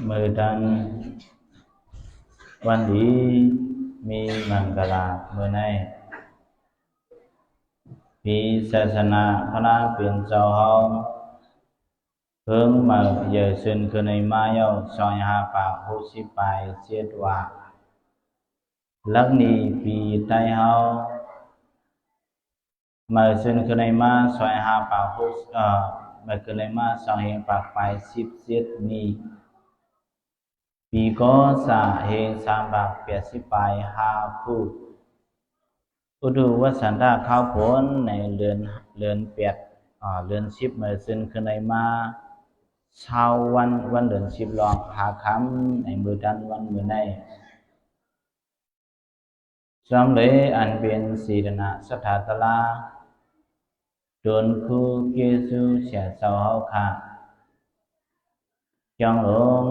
มือดันวันดีมีมังกลาเมื่อในปีศาสนาพระเปลี่ยนเจ้าเฮาhướng mà giờ sinhคือในมาเยาซอยหาปากหูสิไปเสียดว่าลักนี้ปีไตเฮามาsinhคือในมาซอยหาปากหูมาคือในมาซอยเฮปากไปสิบเสียดนี้ปีก็สาเฮสามปากเปียสิไปหาผู้อุดูวัสันดาข้าวผลในเรือนเปียดเรือนสิบมาsinhคือในมาชาววันเดือนสิบลองหาคำในมือดันวันมือในจอมเลยอันเป็นศีรณะสถาตลาโดนคู่เกซูเสียเศร้าเฮาค่ะจองหลง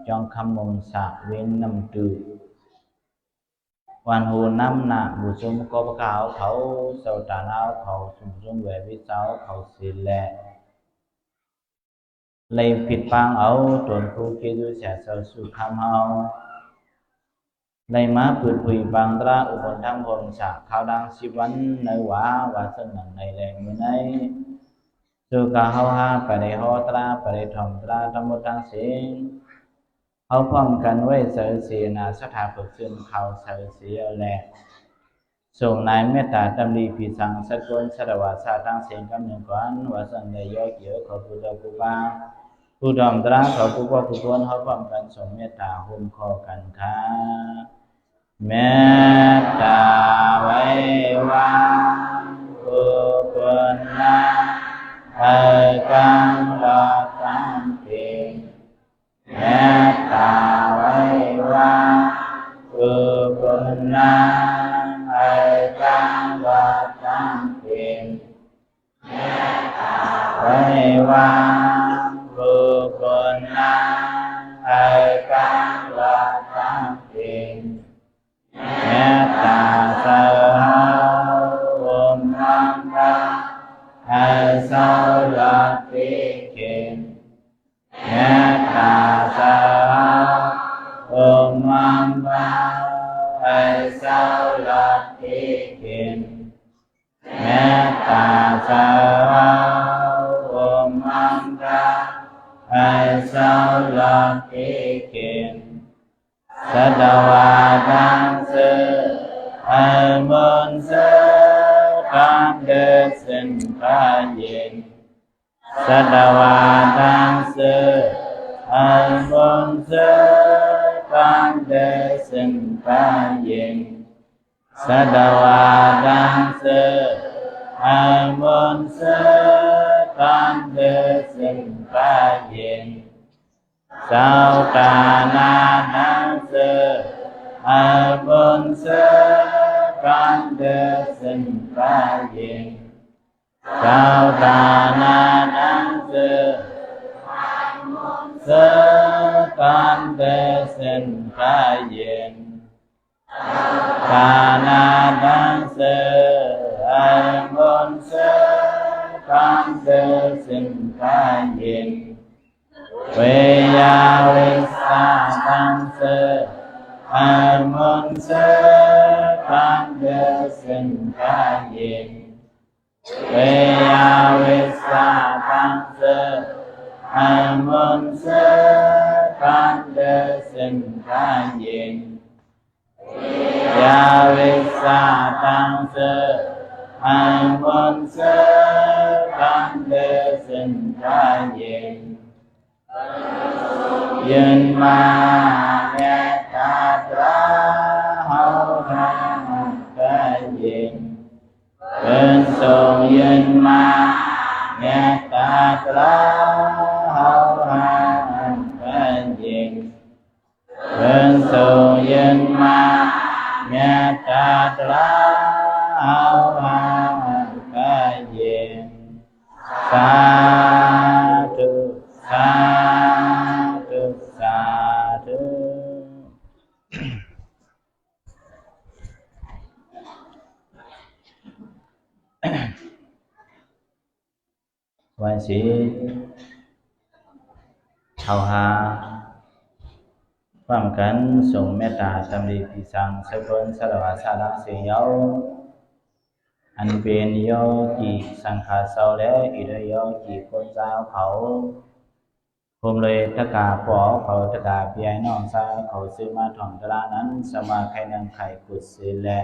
จองคำมงสะเว้นนำตือวันหูน้ำหนักบุษมก็ประกาศเขาเศร้าตาเอาเขาสุ่มแหววิเศร้าเขาสิแหละเลยผิดปางเอาโดนคู่เกซูเสียเศร้าสุขำเฮาในม้าปืนผุยบางตราอุบลทั้งพงษะข้าวดังสิวันในว่าสนังในแรงมือในสุกาเฮาฮาไปในหอตราไปในทอมตราทั้งหมดทั้งสิ้นเอาพร้อมกันไว้เสือเสียนาสถาปึกซึมเขาเสือเสียแหลกส่งนายเมตตาดำรีผีสังสกุลสรวาสาทั้งเสียงกำเนิดก่อนว่าสันได้ย่อเกี่ยวขอผู้เจ้าผู้บ้าผู้ดอมตราขอผู้ว่าผู้พ้นเขาพร้อมกันส่งเมตตาหุ้มคอกันค่ะเมตตาไว้วางผู้คนละกันละตั้งเพียงเมตตาไว้วางผู้คนละกันละตั้งเพียงเมตตาไว้วางผู้คนละกันละตั้งเพียงเมตตาสาธุมังคะให้สาวลัทธิเข็มเมตตาสาธุมังคะให้สาวลัทธิเข็มเมตตาสาธุมังคะให้สาวลัทธิเข็มสัตวาดังเสอันบนเสการเดินสินพายินสัตวาดังเสอันบนเสการเดินสินพายินสัตวาดังเสอันบนเสการเดินสินพายินสาวตานานังเสอาบนเสกันเดสินพายิงสาวตานานังเสอาบนเสกันเดสินพายิงตานานังเสอาบนเสกันเดสินพายิงเวยาวิสาตังเสอันมนเสกันเดสินพายิงเวยาวิสาตังเสอันมนเสกันเดสินพายิงยาวิสาตังเสอันมนเสกันเดสินพายิงยืนมาเมตตาตราเฮาหากันยิงเป็นทรงยืนมาเมตตาตราเฮาหากันยิงเป็นทรงยืนมาเมตตาตราเฮาหากันยิงสาธุสาธุสาธุวันศีเฮาหา ความกันส่งเมตตาตำดีปีสังเสพนสารวัตรสารเสียวอันเป็นโยกีสังขารเศร้าแล้วอิริโยกีคนเจ้าเขาผมเลยตะกาปอเขาตะกาเปียน้องซาเขาซื้อมาถ่อมตลานั้นสมาใครนังไข่กุศลแหละ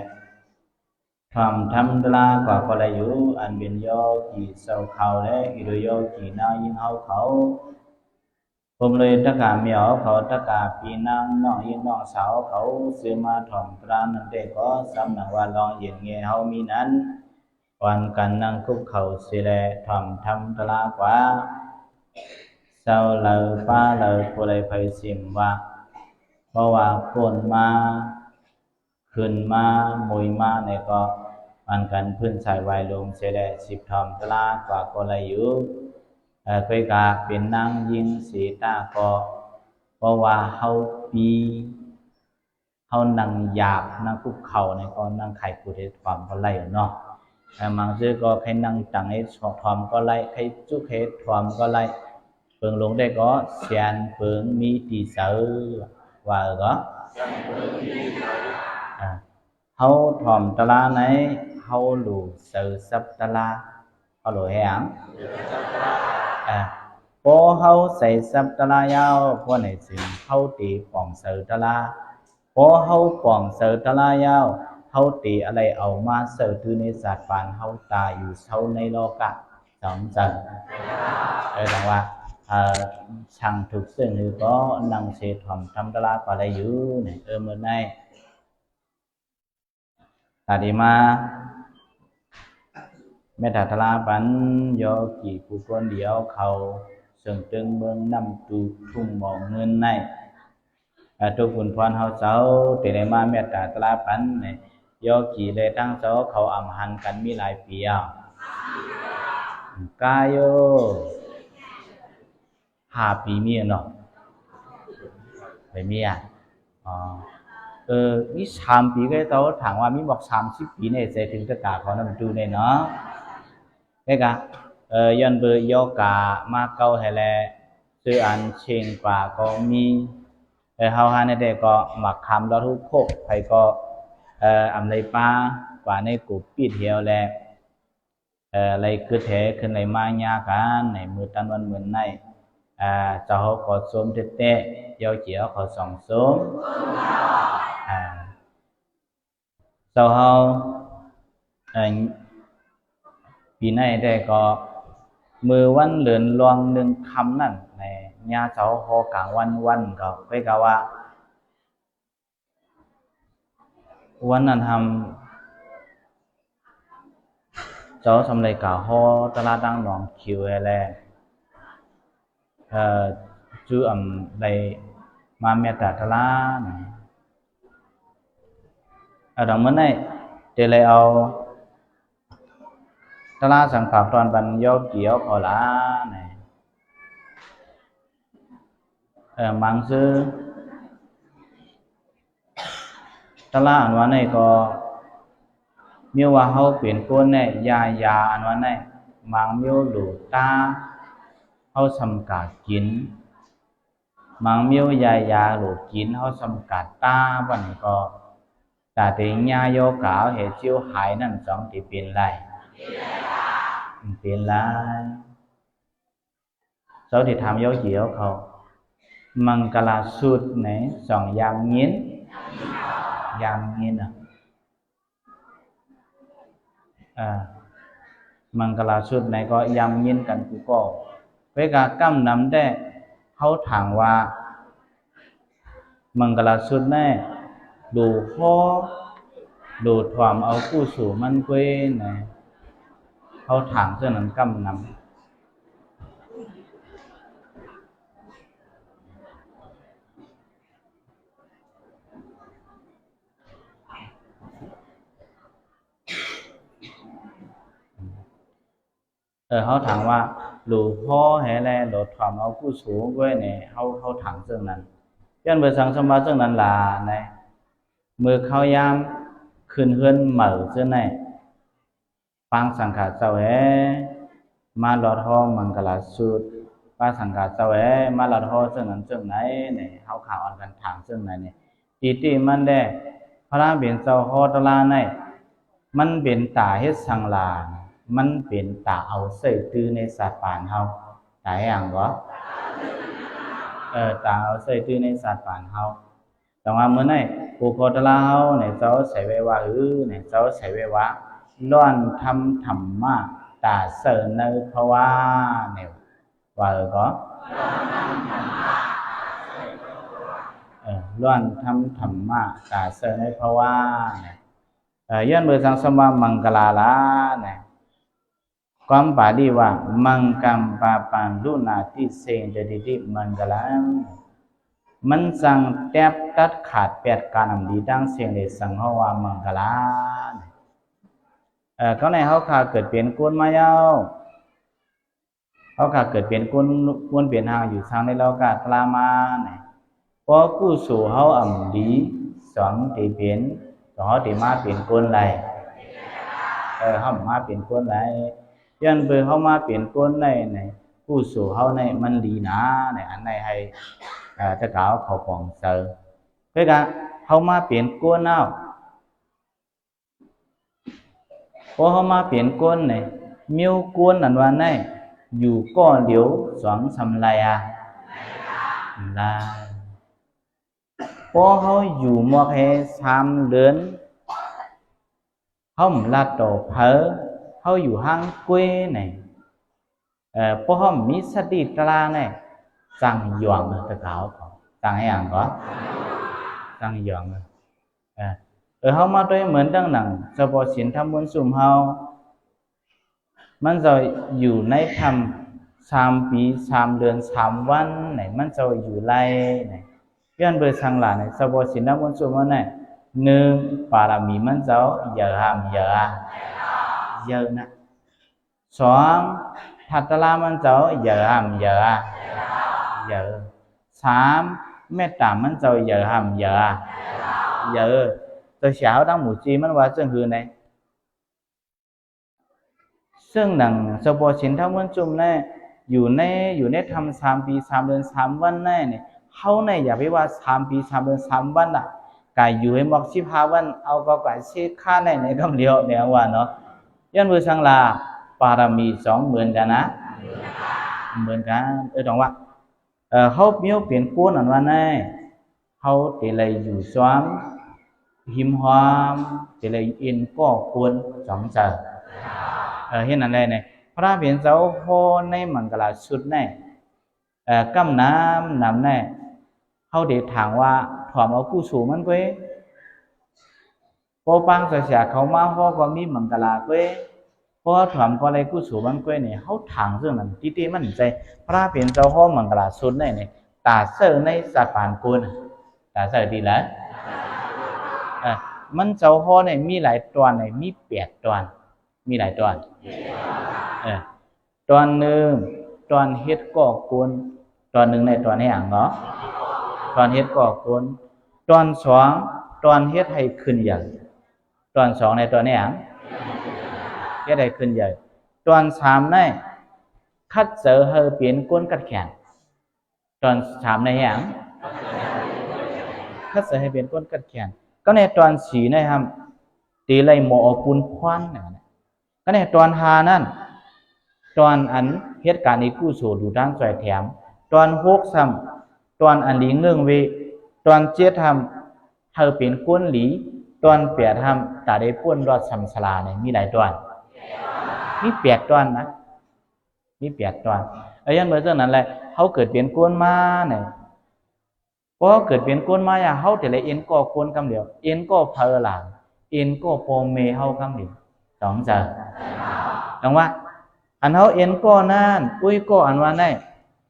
ถ่อมทำตลากว่าก็เลยอยู่อันเป็นโยกีเศร้าเขาและอิริโยกีน่ายิ่งเฮาเขาผมเลยตะกาเมียวเขาตะกาปีนางน้องยิ่งน้องสาวเขาซื้อมาถ่อมตลานั้นได้ก็สำนักว่าลองเย็นเงี้ยเฮามีนั้นวันกันนั่งคุกเขาสิแลถ่อมทำตลากว่าsau lời ba lời của lời phải xiêmว่าเพราะว่าคนมาขึ้นมามุยมาเนี่ยก็มันกันพื้นสายวายลงเสด็จสิบทอมตลากว่าก็เลยอยู่เคยกาเป็นนางยิงสีตาก็เพราะว่าเฮาปีเฮานั่งหยาบนั่งคุกเข่าเนี่ยก็นั่งไข่กุเทความก็ไล่เนาะมังซื้อก็ใครนั่งจังให้ทอมก็ไล่ใครจุกให้ทอมก็ไล่เปิงลงได้ก็เสียนเปิงมีตีเสือว่าก็เฮาถอมตลาไหนเฮาหลู่เสือซับตลาเฮาหลู่แหงพอเฮาใส่ซับตลายาวพอไหนสิเฮาตีป่องเสือตลาพอเฮาป่องเสือตลายาวเฮาตีอะไรเอามาเสือถือในศาสตร์ปานเฮาตายอยู่เฮาในโลกะสองจังดังว่าช่างถูกซึ่งคือcó năng sẽ thầm thâm đa la và đây dữ này bên này tại đi mà mẹ thà la bắn do chỉ của con điệu khẩu sừng trưng bên năm tụ thùng mỏng ngân này tôi quần phan hao sáu để này mà mẹ thà la bắn này do chỉ để tăng số khẩu ẩm hành cảnh mi lại phía ca yo 5 ปีมีเนาะไม่มีนี่3 ปีก็เขาถามว่ามีบอก30 ปีเนี่ยจะถึงจะกาเขานำดูเนี่ยเนาะแค่กะยันเบอร์โยกามาเกาให้แลซื้ออันเชียงกว่าก็มีเฮาหาในเด็กก็หมักคำแล้วทุกโคกใครก็อำไรป้ากว่าในกูปิดเหี่ยวแลอะไรคือแท้ขึ้นในมาญากันในมือตันวันเหมือนในcho họ có xóm tết tết giao chỉ họ sòng xóm sau họปีnày đây có มือวันเลือนลวงหนึ่งคำนั่นในญาเจ้าhọกลางวันก็ไปกะว่าวันนั้นทำเจ้าทำไรกะhọตลาดดังหนองคิวอะไรchú đây mà mẹ trả thà la này ở đồng bên này để lại ao thà la sản phẩm toàn bằng do kiểu họ lá này mang sư thà la anhวันnày có miêuว่าเขาเปลี่ยนคนเนี่ยยาอันวันnày mang miêu đủ taเขาสำกัดกินมังมิวยายาหลุดกินเขาสำกัดตาวันก็แต่ถึงญาโยกาวเหตุชิวหายนั่นสองที่เป็นไรเป็นไรเขาที่ทำโยเกี่ยวเขามังกรสุดไหนสองยามเงี้ยมังกรสุดไหนก็ยามเงี้ยกันกูก็ไปกะกำนำได้เขาถามว่ามังกรสุดแน่ดูพ่อดูความเอากู้สู่มันเว้นไหนเขาถามเจ้านั้นกำนำเขาถามว่าหลูพ่อแห่แลโดดถอมเอากู้สูงไว้เนี่ยเขาถังเรื่องนั้นยันเบอร์สังสมาเรื่องนั้นล่ะในมือเขายามคืนเฮือนเหม่อเจ้าในฟังสังขารเจ้าแห่มาหลอดห้อมังกรสุด ป้าสังกัดเจ้ามาหลัดหอซึ่งนั้นซึ่งไหนเนี่ยเขาข่าวอันกันทางซึ่งไหนเนี่ยตีมันได้พระเบียนเจ้าหอตลาในมันเป็นตาเฮ็ดสังลามันเป็นตาเอาเสยตื้อในสัตว์ป่านเฮาตาอย่างก็ตาเอาเสยตื้อในสัตว์ป่านเฮาแต่ว่าเมื่อไหร่ผู้โคตรลาเฮาเนี่ยเจ้าใส่ไว้ว่าเนี่ยเจ้าใส่ไว้ว่าล้วนทำธรรมะตาเสยในภาวะเนี่ยว่าก็ล้วนทำธรรมะตาเสยในภาวะเนี่ยย้อนเบอร์สังสมามังกลาลาเนี่ยความบาลีว่ามังกัมปาปันลุนาติเสงเดดิติมังกลัมมันสั่งแทบตัดขาดแปดการดีดังเสียงเลยสั่งเขาว่ามังกลาเขาในเขาขาเกิดเปลี่ยนกุนมายาวเขาขาเกิดเปลี่ยนกุนเปลี่ยนทางอยู่ทางในโลกาตลามาเนี่ยพอกู้สู่เขาอ่ำดีสอนตีเปลี่ยนต่อตีมาเปลี่ยนกุนไรเขามาเปลี่ยนกุนไรยันเบอร์เขามาเปลี่ยนกุนในกู้สู่เขาในมันดีนะในอันในให้จะกล่าวเขาปองเซอร์คือกันเขามาเปลี่ยนกุนเอาพอเขามาเปลี่ยนกุนเนี่ยมิวกุนอันวันนี้อยู่ก้อนเดียวสองสำไรลาพอเขาอยู่มอแค่3 เดือนเขาไม่ละต่อเพอเขาอยู่ห้างกล้วยnàyพอเขามีสติตราnàyสั่งหยองตะเกาสั่งให้อย่างก็สั่งหยองเขามาด้วยเหมือนดังหนังสปอสินทำบนสุ่มเขามันจะอยู่ในทำ3 ปี3 เดือน3 วันไหนมันจะอยู่ไรไหนย้อนเบอร์สังหลาในสปอสินทำบนสุ่มเขาไหน1 ปารามีมันจะเยอะเยอะนะ2 ทัตตลามันจะเยอะเยอะ3 เมตตามันจะเยอะตัวเช้าตั้งหมู่จีมันว่าซึ่งคือไหนซึ่งหนังสปอชินทั้งวันจุ่มเนี่ยอยู่ในทำ3 ปี3 เดือน3 วันเนี่ยเขาเนี่ยอย่าไปว่า3 ปี3 เดือน3 วันอ่ะกายอยู่ให้หมอก15 วันเอาก็กายเช็คค่าในคำเดียวเนี่ยว่าเนาะย้อนเบอร์สังลาปารามี2 เหมือนกันนะเหมือนกันตรงว่าเขาเมียวเปลี่ยนกู้นั่นว่าไงเขาเตเลยอยู่ซ้อมหิมหอมเตเลยอินก็ควร2 เจอเห็นอะไรเนี่ยพระเปลี่ยนเจ้าโฮในมังกรสุดเนี่ยกำน้ำเนี่ยเขาเดถามว่าถอมเอากู้สูมันก็พอปังเสียเขามาเขาก็มีมังกรก็พอถามก็เลยกู้สูมันก็เนี่ยเขาถางเรื่องนั้นที่มันใจพระเปลี่ยนเจ้าโฮมังกรสุดเนี่ยตาเสือในสัตว์ป่านกุนตาเสือดีแล้วมันเจ้าโฮเนี่ยมีหลายตัวเนี่ยมี8 ตัวมีหลายตัวตัวหนึ่งตัวเฮ็ดก่อกวนตัวหนึ่งในตัวนี้เนาะตัวเฮ็ดก่อกวนตัว2ตัวเฮ็ดให้ขึ้นใหญ่ตัว2ในตัวนี้เฮ็ดให้ขึ้นใหญ่ตัว3ในคัดเสือให้เปลี่ยนก้นกัดแขนตัว3ในคัดเสือให้เปลี่ยนก้นกัดแขนก็ในตัว4นะครับตีไล่หมอปูนควันก็ในตอน5นั่นตอนอันเหตุการณ์นี้กู้สู่ดูด้านสวยแถมตอน6ซ้ำตอนอันหลีเงื่องเวตอน7ทำเธอเป็นก้นหลีตอน8ทำตาได้พ้นรอดสัมสลาเนี่ยมีหลายตอนมี8 ตอนนะมี8 ตอนยันเมื่อเรื่องนั้นแหละเขาเกิดเป็นก้นมาเนี่ยพอเกิดเป็นก้นมาอย่างเขาแต่ละเอ็นก็ก้นคำเดียวเอ็นก็เพลหลังเอ็นก็โปเมเขาคำเดียว2 เจอตรงว่าอันเขาเอ็นก็นั่นอุ้ยก็อันว่าไง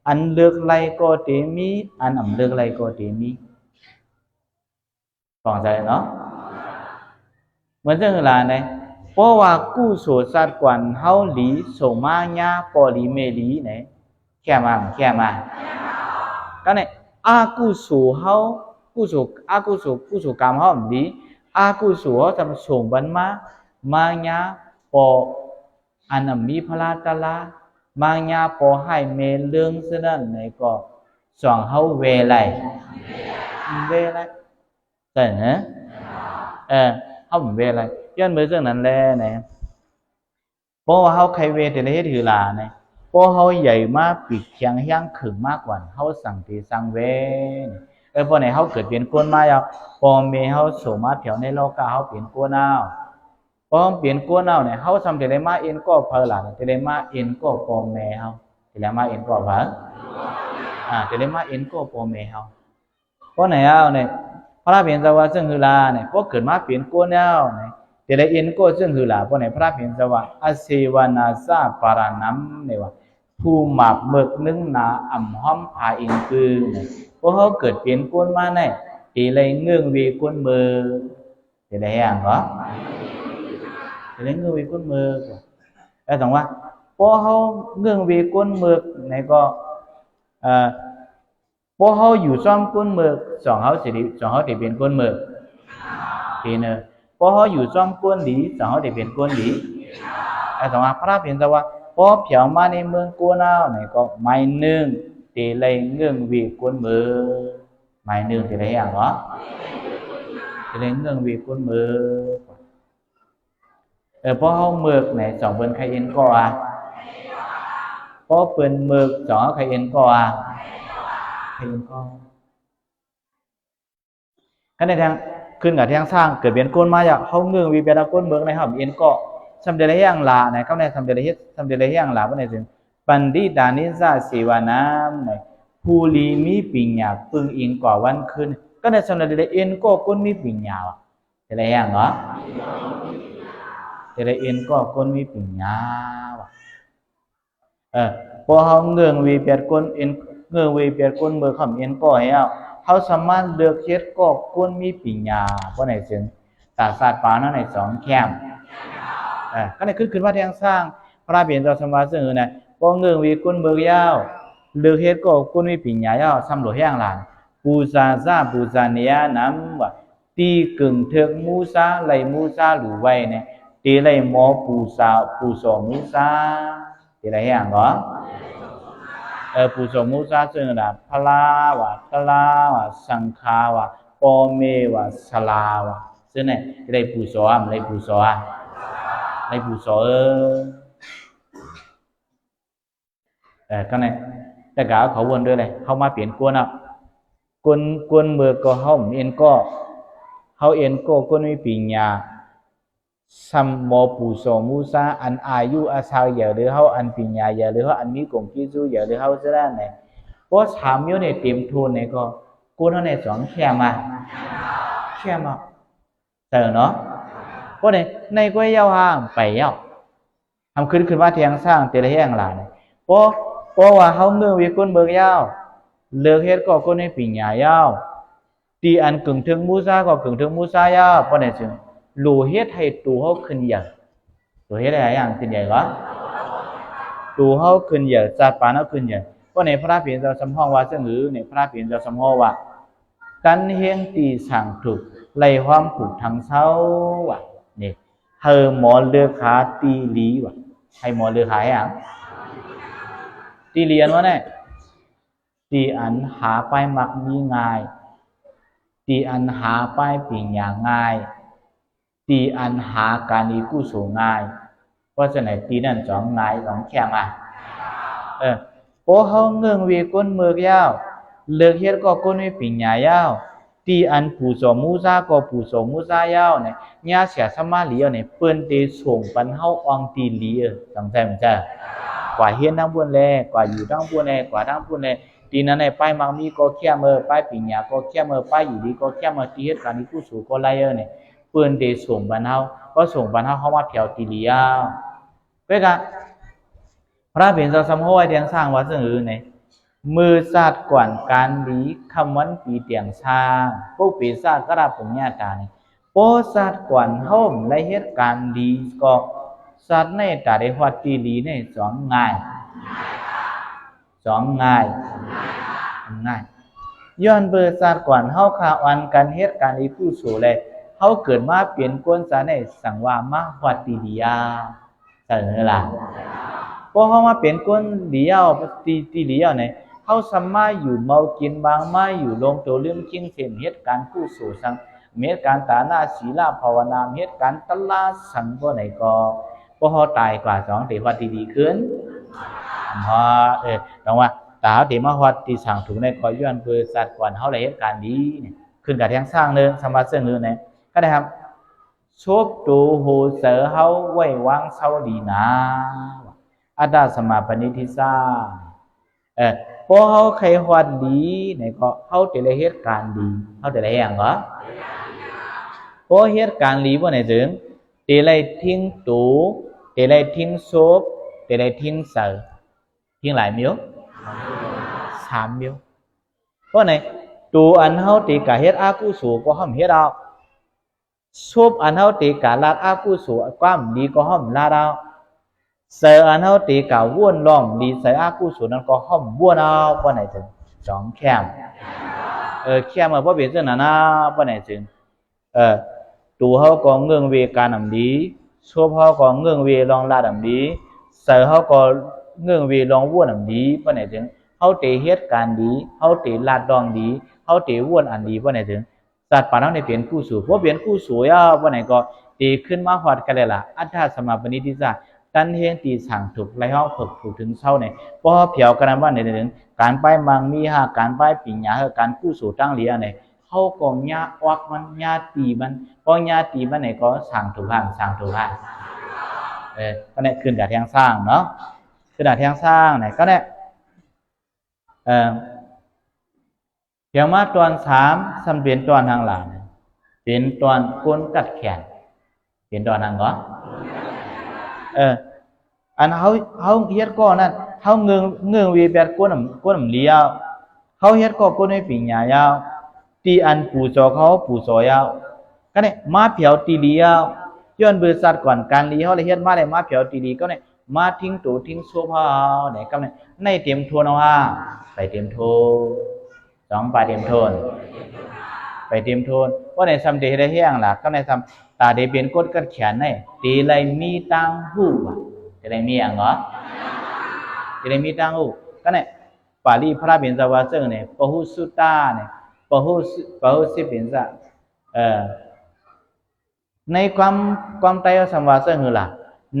อันเลือกไรก็เตมีอันเลือกไรก็เตมีฟังใจเนาะเหมือนเรื่องอะไรเนี่ยเพราะว่ากู้โสสัตว์กวนเขาหลีส่งมาญาปอลีเมลีเนี่ยแค่มาก็เนี่ยอากู้โสเขากู้โสกรรมเขาหลีอากู้โสเขาทำส่งบันมาญาปออันมีพลาตลา mang nhà po hai mê lương xưa đó này có soạn hậu về lại tại hả không về lại cho nên bây giờ này này po hậu khai về thì lấy thì là này po hậu dậy mà bị khang hiang khử mát quản hậu sang thì sang về po này hậu กิดเป็นคนมาแล้วpo mẹ hậu số mà theo này lo cả hậuเป็นคนnào poเป็นคนnào này hậu xong thì lấy mà yên có phơi là thì lấy mà yên có po mẹ hậu thì lấy mà yên có vợ thì lấy mà yên có po mẹ hậu po này hậu này พระเพียรสวะซึ่งคือลาเนี่ยพวกเกิดมาเปลี่ยนก้นแล้วเนี่ยแต่ละเอ็นก็ซึ่งคือลาพวกไหนพระเพียรสวะอาเสวนาซาปารานัมเนี่ยว่าผู้หมักเบิกนึ่งนาอ่ำห้อมผาอินคือเนี่ยพวกเขาเกิดเปลี่ยนก้นมาเนี่ยตีเลยเงื่องวีก้นมือแต่ละอย่างเหรอแต่ละเงื่องวีก้นมือแล้วถามว่าพวกเขาเงื่องวีก้นมือเนี่ยก็พวกเขาอยู่ซ้อมก้นมือสองเขาสิสองเขาจะเป็นก้นมือทีนึงพวกเขาอยู่ซ้อมก้นดีสองเขาจะเป็นก้นดีแต่สองพระเพียรสวะพอเผียวมาในเมืองก้นเอาเนี่ยก็ไม่นึ่งตีเลยเงื่อนวีก้นมือไม่นึ่งตีเลยอย่างเหรอตีเลยเงื่อนวีก้นมือพอเขาเมือกเนี่ยสองเป็นใครเอ็นก็พอเป็นเมือกสองใครเอ็นก็cái này thằngขึ้นกับทางสร้างเกิดเป็นก้นมาจากเขาเงื่อนวีเป็นก้นเมืองในห้องเอ็นก็สำเร็จได้อย่างละในเขาในสำเร็จได้อย่างละว่าในสิ่งปันดิตานิสาสีวาน้ำในภูริมีปิญญาปึงอิงกว่าวันขึ้นก็ในสำเร็จได้เอ็นก็ก้นมีปิญญาจะได้อย่างเหรอจะได้เอ็นก็ก้นมีปิญญาพอเขาเงื่อนวีเป็นก้นเอ็นเงื่อนวีเป็นก้นเมืองเขาเอ็นก็ให้เขาสามารถเลือกเช็ดก็ก้นมีปิญญาเพราะในสิ่งศาสตร์ป่านั้นในสองแคมก็ในขึ้นว่าทางสร้างพระเบียนเราสมาซึ่งเนี่ยพอเงื่อนวีก้นเมืองยาวเลือกเช็ดก็ก้นมีปิญญายาวซ้ำหลวงแห้งหลานปูซาซาปูซาเนียน้ำว่าตีกึ่งเถือกมูซาไหลมูซาหรือไว้เนี่ยตีไหลหมอปูซาปูโสมูซาตีไหลแห้งเหรอปูโสมูซาซึ่งน่ะพลาวะตลาวะสังขาวะปอเมวะสลาวะซึ่งเนี่ยตีไหลปูโสอะไรปูโสในผู้สอนก็ในแต่กะเขาวนด้วยเลยเขามาเปลี่ยนกวนกวนมือก็เขาเอ็นก็เขาเอ็นก็กวนไม่ปิญญาสัมโมปุโสมุสาอันอายุอาศัยเยอะหรือเขาอันปิญญาเยอะหรือเขาอันมีกงกิจูเยอะหรือเขาจะได้ไหนเพราะสามนิ้วในเต็มทุนในก็กวนเขาในสองแค่มาเนาะเพราะในก็ยาวห่างไปยาวทำขึ้นว่าเทียงสร้างเตะแห้งหลานเพราะว่าเขาเมื่อวิกุลเบิกยาวเลือกเฮ็ดก็คนให้ปิญญายาวตีอันกึ่งถึงมูซาก็กึ่งถึงมูซายาวเพราะในจึงหลู่เฮ็ดให้ตัวเขาขึ้นใหญ่ตัวเฮ็ดอะไรอย่างขึ้นใหญ่ก็ตัวเขาขึ้นใหญ่จัดปานเขาขึ้นใหญ่เพราะในพระเพียรเราสำห้องว่าซึ่งหรือในพระเพียรเราสำห้องว่ากันเฮงตีสั่งถูกไล่ความผูกทางเช้าว่ะนี่เธอหมอเลือกขาตีลีว่ะให้หมอเลือกขาอ่ะตีเรียนวะเนี่ยตีอันหาไปมักมีง่ายตีอันหาไปปิ่งอย่างง่ายตีอันหาการนี้กู้สูงง่ายเพราะฉะนั้นตีนั่นสองง่ายสองแข็งเพราะเขาเงื่อนวีก้นเมือกยาวเลือกเฮ็ดก็ก้นไม่ปิ่งใหญ่ยาวตีอันผู้สมูซาก็ผู้สมูซายาวเนี่ยญาเสียสมาลีเนี่ยเปิ้นเตส่งปันเฮาอองตีลีจังใจมันจะกว่าเฮียนทั้งบุญแลกว่าอยู่ทั้งบุญแลกว่าทั้งบุญแลตีนั้นในป้ายมังมีก็แค่เมื่อป้ายปิญญาก็แค่เมื่อป้ายอยู่ดีก็แค่เมื่อตีเหตุการณ์นี้ผู้สูก็ไล่เนี่ยเปิ้นเตส่งปันเฮาก็ส่งปันเฮามาเที่ยวตีลียาวเพื่อกันพระเบียนเราสำห้อยเตียงสร้างวัดซึ่งเนี่ยมือศาสตร์กวนการดีคำวันปีเตียงช้างพวกปีศาจก็รับผลญาตานี่โปศาสตร์กวนเฮาและเหตุการณ์ดีก็สัตว์ในตาได้ฮอดตีลีในสองง่ายย้อนเบอร์ศาสตร์กวนเฮาคาวันกันเหตุการณ์ที่ผู้สูเลยเฮาเกิดมาเปลี่ยนกวนซะในสังว่ามาฮอดตีลียาเสนอล่ะ เพราะเขามาเป็นคนเดียวตีเดียวเนี่ยเขาสามารถอยู่เมากินบางไม่อยู่ลงตัวเรื่องจริงเสียเหตุการณ์กู้สู่สังเหตุการณ์ตาหน้าศีลาภาวนาเหตุการณ์ตลาสังก็ไหนก็เพราะเขาตายกว่า2ตีวัดดีขึ้นเพราะต้องว่าตาตีมาวัดตีสั่งถูกในคอยย้อนเพื่อสัตว์ก่อนเขาเลยเหตุการณ์ดีเนี่ยขึ้นกับแทงสร้างเนื้อสมาเสนอเนี่ยก็ได้ครับชบตูหูเสือเขาไว้วางเศร้าดีนะอาดาสมาปณิทิสาพอเขาใครฮอดดีเนี่ยก็เขาจะได้เหตุการณ์ดีเขาจะได้อย่างก็พอเหตุการณ์ดีว่าไหนถึงจะได้ทิ้งตูจะได้ทิ้งศพจะได้ทิ้งเสือทิ้งหลายmiếu 3 miếu เพราะไหนตูอันเขาตีกะเหตุอากุศลก็ห้ามเหตุเอาศพอันเขาตีกะลาอากุศลความดีก็ห้ามลาเอาเสืออันเขาตีกะว่นล้อมดีใส่อากุศลนั้นก็ห้ามว่นเอาเพราะไหนถึง2แคมแคมเพราะเป็นเรื่องนั้นนะเพราะไหนถึงตูเขาก็เงื่อนเวการนำดีศพเขาก็เงื่อนเวลองลาดำดีเสือเขาก็เงื่อนเวลองว่นนำดีเพราะไหนถึงเขาตีเหตุการณ์ดีเขาตีลาดดองดีเขาตีว่นอันดีเพราะไหนถึงสัตว์ป่านั้นในเปลี่ยนกู้สู่เพราะเปลี่ยนกู้สู่ย่าเพราะไหนก็ตีขึ้นมาหอดกันเลยล่ะอัฏฐสมาปณิทิสาตันเฮงตีสั่งถูกไล่ห้องฝึกถูกถึงเศร้าเนี่ยเพราะเผียวกันว่าในถึงการไปมังมีการไปปิญญาการกู้สู่ตั้งเลียเนี่ยเขาก็ญาวักมันญาตีมันพอญาตีมันเนี่ยก็สั่งถูกหันก็เนี่ยขึ้นกับแทงสร้างเนาะขึ้นกับแทงสร้างเนี่ยก็เนี่ยเดี๋ยวมาตอน3สัมเปลี่ยนตอนทางหลังเป็นตอนก้นกัดแขนเป็นตอนนั้นก็อันเขาเฮ็ดก็นั่นเขาเงืองวีแบบก้นเลี้ยวเขาเฮ็ดก็ก้นไม่ปิญญายาวตีอันปู่จอเขาปู่จอยาวก็เนี่ยมาเผียวตีเลี้ยวย้อนบริษัทก่อนการเลี้ยวเลยเฮ็ดมาเลยมาเผียวตีดีก็เนี่ยมาทิ้งตัวทิ้งโซ่ผ้าเนี่ยก็เนี่ยในเตรียมโทนเอาไปเตรียมโท2 ไปเตรียมโทนไปเตรียมโทนเพราะในซ้ำเดได้แห้งล่ะก็ในซ้ำตาเดเปลี่ยนกดกัดแขนเนี่ยตีไรมีตังหูจะได้มีอย่างเหรอจะได้มีตังหูก็เนี่ยปาลีพระเบียนสวาเซงเนี่ยปหุสุตาเนี่ยปหุสิเบียนสะในความไตรสัมวาเซงคือล่ะ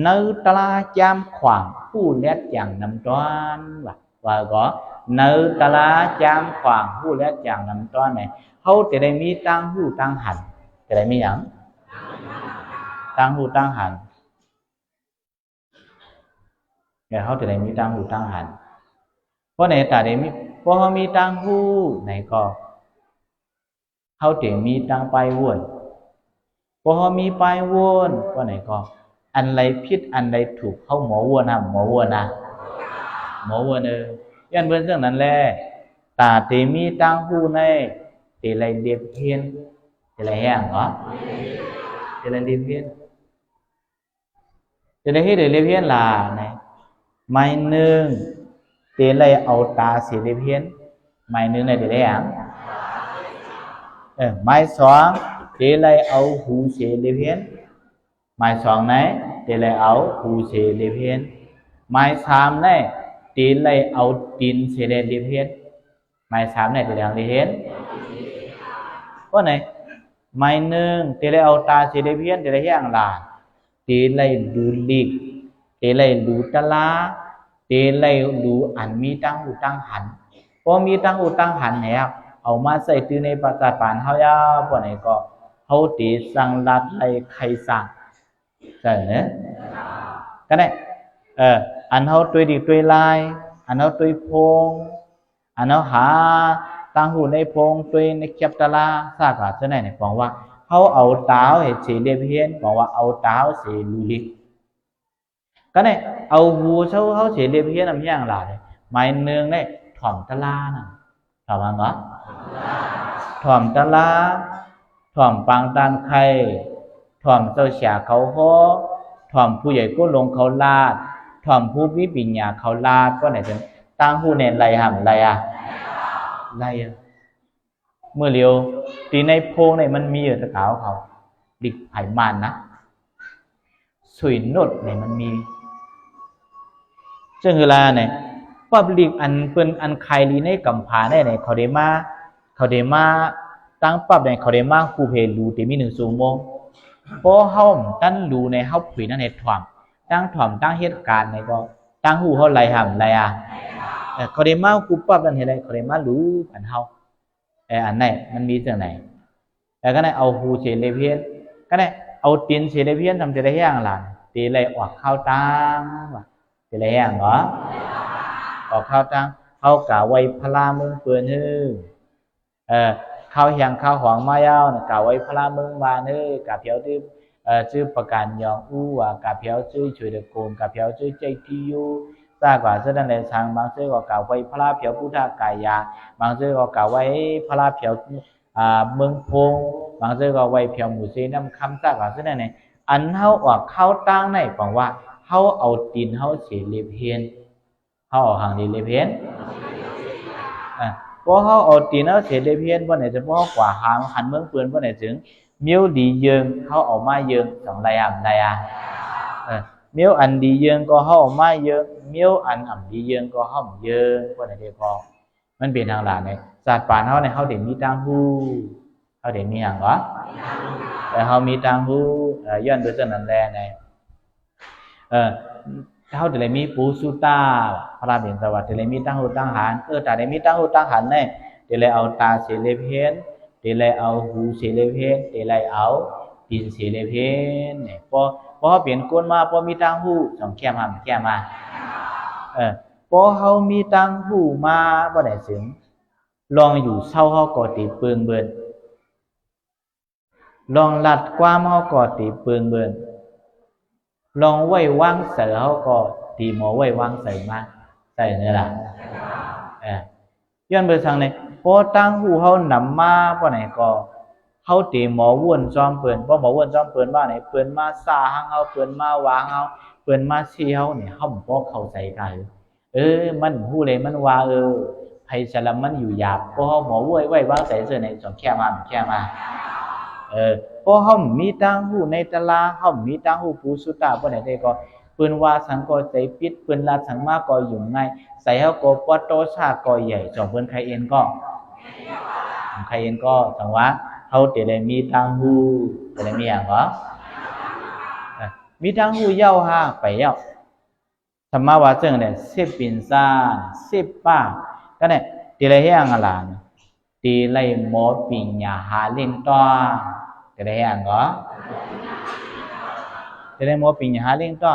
เนื้อตลาจามขวางผู้เล็ดอย่างน้ำต้อนว่าก็เนื้อตลาจามขวางผู้เล็ดอย่างน้ำต้อนเนี่ยเขาจะได้มีตังหูตังหันจะได้มีอย่างตังหูตังหันเนี่ยเขาจะได้มีตังหูตังหันเพราะในแต่ได้มีเพราะเขามีตังหูไหนก็เขาจะมีตังไปวนเพราะเขามีไปวนก็ไหนก็อันไรผิดอันไรถูกเขาหมอวนนะหมอวนยันเบื้องเรื่องนั้นแหละตาเตมีตังหูในเตไรเดียบเพียนเตไรแห้งเหรอเตไรเดียบเพียนเตไรให้เดียบเพียนlà này mai nươngเตไรเอาตาเสียเดียบเพียนmai nương nàyเตไรอ่ะmai 2เตไรเอาหูเสียเดียบเพียนmai 2nàyเตไรเอาหูเสียเดียบเพียนmai 3nàyเตไรเอาตีนเสียเดียบเพียนmai 3nàyเตไรเอาเดียบเพียนเพราะไหนmai nươngเตไรเอาตาเสียเดียบเพียนเตไรแห้งล่ะเตไรดูลิกเตไรดูตะลาเตไรดูอันมีตั้งหูตั้งหันพอมีตั้งหูตั้งหันเนี่ยเอามาใส่ตื้อในประกาศปานเฮายาพวกไหนก็เขาตีสั่งลัดไล่ใครสั่งใช่เนี่ยก็ได้อันเขาตัวดีตัวลายอันเขาตัวพงอันเขาหาตั้งหูในพงตัวในเก็บตะลาซากาเจ้าไหนเนี่ยบอกว่าเขาเอาตาเห็ดสีเดียบเพียนบอกว่าเอาตาสีลูลิกก็เนี่ยเอาหูเขาสีเดียบเพียนทำอย่างไรหมายเนืองเนี่ยถ่อมตะลาน่ะถ่อมอะไรเนาะถ่อมตะลาถ่อมปังตันไข่ถ่อมเจ้าเสียเขาโหถ่อมผู้ใหญ่ก็ลงเขาลาดถ่อมผู้วิปิญญาเขาลาดก็ไหนถึงตั้งหูเนี่ยไรหำไรเมื่อเร็วตีในโพงเนี่ยมันมีอยู่ตะขาวเขาดิกไผ่มันนะสุยนดเนี่ยมันมี ซึ่งเวลาเนี่ยปับลิกอันเปิ้นอันใครลีในกำผาได้เนี่ยเขาได้มาตั้งปับเนี่ยเขาได้มาคูเพลูเตมี1ชั่วโมงพอเฮาตั้นรู้ในเฮาผุยนั่นในถ่อมตั้งเหตุการณ์ในก็ตั้งหูเฮาไหลห่ำไหลอ่ะเขาได้มาคูปับนั่นเฮ็ดได้เขาได้มารู้อันเฮาอันไหนมันมีจังไหนแล้วก็ได้เอาหูเฉลเพียนก็ได้เอาตีนเฉลเพียนทำจะได้อย่างหลานตีไหลออกเข้าตังว่ะจะได้อย่างเหรอออกเข้าตังเข้ากะไว้พลาเมืองเปื้อนฮื้อเข้าเฮียงเข้าหองมายาวน่ะกะไว้พลาเมืองมาฮื้อกะเพียวที่ชื่อประกันยองอู้ว่ากะเพียวชื่อช่วยตะโกนกะเพียวชื่อใจที่อยู่ซากว่าซึ่งนั่นแหละทางบางซื่อก็กะไว้พลาเพียวพุทธกายาบางซื่อก็กะไว้พลาเพียวเมืองพงบางซื่อก็ไว้เพียวหมู่ซีน้ำคำซากว่าซึ่งนั่นแหละอันเฮาออกเข้าตั้งในฟังว่าเฮาเอาตีนเฮาเสียเลียเพียนเฮาเอาหางดีเลียเพียนพอเฮาเอาตีนเฮาเสียเลียเพียนบ่ไหนจะพอกว่าหางหันเมืองเปื้อนบ่ไหนถึงเมียวดีเยิงเฮาเอามาเยิงสองไรอ่ำใดเมียวอันดีเยิงก็เฮาเอามาเยิงเมียวอันอ่ำดีเยิงก็เฮาเยิงบ่ไหนเด้ก็มันเป็นทางหลานเนี่ยศาสตร์ปานเฮาเนี่ยเฮาได้มีตังฮู้เฮาได้มีหยังก็แต่เฮามีตังฮู้ย้อนโดยฉะนั้นแลในเฮาได้มีปูสุตาพระเป็นสวัสดิ์ได้มีตังฮู้ตังหารแต่ได้มีตังฮู้ตังหารเนี่ยได้เอาตาเสเลเพียนได้เอาหูเสเลเพียนได้เอาตีนเสเลเพียนเนี่ยพอเปลี่ยนก้นมาพอมีตังฮู้สองแก้มมาพอเฮามีตังฮู้มาบ่ได้ถึงลองอยู่เศร้าเฮาก็ติเปิงเบิ่นลองลัดความเฮาก็ติเปิงเบิ่นลองไว้วางเสือเฮาก็ตีหมอไว้วางเสือมาใส่นี่ล่ะย้อนไปทางไหนพอตั้งหูเฮานำมาบ่ไหนก็เฮาตีหมอว่วนจอมเปิ้นบ่หมอว่วนจอมเปิ้นว่าไหนเปิ้นมาซ่าหังเฮาเปิ้นมาวางเฮาเปิ้นมาชี้เฮานี่เฮาบ่เข้าใจกันมันฮู้เลยมันว่าไผสลัมมันอยู่หยาบพอเฮาหมอไว้วางใส่เสื้อในสองแค่มาพอเฮามีตังหูในตลาเฮามีตังหูปูสุตาบ่ได้ก็เปิ้นว่าสังก็ใจปิดเปิ้นลาสังมาก็อยู่ง่ายใส่เฮาก็ปอโตชาก็ใหญ่จอมเปิ้นใครเอ็นก็จังว่าเฮาจะได้มีตังหูจะได้มีหยังก็มีตังหูยาวหาไปยาวธรรมะว่าจังได๋10ปิ่นซ่า10ป้าก็ได้ติไลเฮียงอะล่ะตีไลหมอปิญญาหาเล่นต้อจะได้อย่างก็จะได้หมอปิญญาหาเล่นต้อ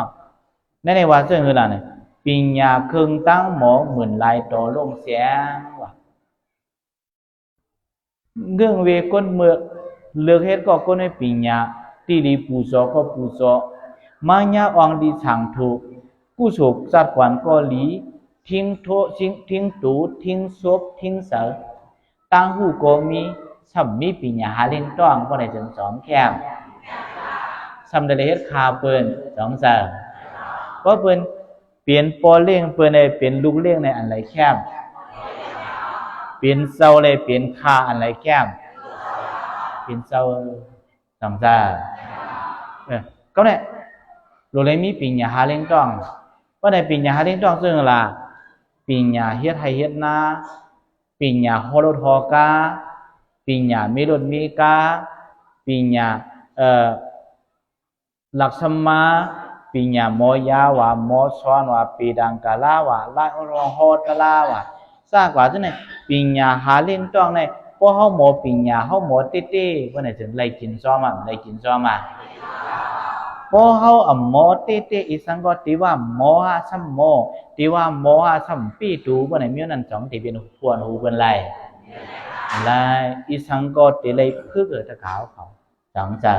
ในว่าซึ่งคือล่ะเนี่ยปิญญาครึ่งตั้งหมอหมื่นลายต่อลงเสียงว่าเรื่องเวก้นเมือกเลือกเฮ็ดก็ก้นให้ปิญญาตีลีปูซอก็ปูซอมาญาอองดีฉังถูกกู้โศกจัดกวนก็หลีทิ้งโททิ้งตูทิ้งศพทิ้งเสือตั้งหูก็มีสัมมีปิญญาหาเล่นต้องบ่ได้ถึง2แคมสัมได้เฮ็ดคาเปิ้น2เสือเพราะเปิ้นเปลี่ยนปอเลี้ยงเปิ้นได้เป็นลูกเลี้ยงในอันไหลแคมเปลี่ยนเซาเลยเปลี่ยนคาอันไหลแคมเปลี่ยนเซา2เสือก็เนี่ยโลเลยมีปิญญาหาเล่นต้องบ่ได้ปิญญาหาเล่นต้องซึ่งล่ะปิญญาเฮ็ดให้เฮ็ดนาปิญญาโหรถฮอกาปิญญามีรถมีกาปิญญาลักษมาปิญญาโมยาวาโมสอนวาปีดังกาลาวาลาโรโหตลาวาซากว่าจังได๋ปิญญาหาเล่นต้องในพอเฮาหมอปิญญาเฮาหมอเต้ๆบ่ได้ถึงไล่กินซ้อมมาพอเฮาหมอเต้ๆอีสังก็ติว่าหมอหาซัมหมอติว่าหมอหาซัมปีตูบ่ได้มีนั่นสองที่เป็นพวนหูเพิ่นไล่อีสังก็ติไล่คือเกิดตะขาวเขาจังจ้ะ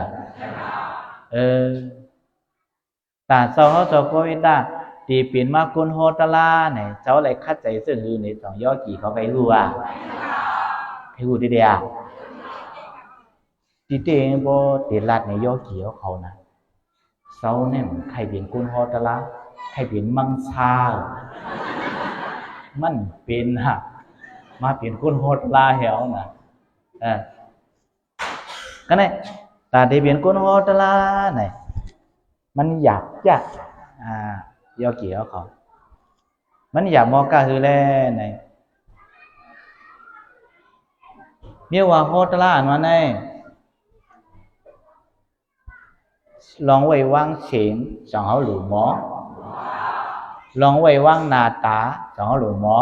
ตาเซาเฮาเจ้าก็วิตาตีปิ่นมากุนโฮตลาเนี่ยเจ้าไหลคัดใจซึ่งคือในสองย่อกี่เขาไปรู้ว่าให้รู้ดีๆติเตงบ่ติลัดในย่อกี่เขานะเซาเนี่ยใครเป็นกุนโฮตลาใครเป็นมังชามันเป็นมาเป็นกุนโฮตลาเหวนะก็เนี่ยตาที่เป็นกุนโฮตลาเนี่ยมันอยากจะย่อกี่เขา มันอยากมอกะคือแลไหนเมียว่าโฮตลาอันว่าไหนลองไว้วางเฉียงสองเอาหลูหมอลองไว้วางนาตาสองเอาหลูหมอ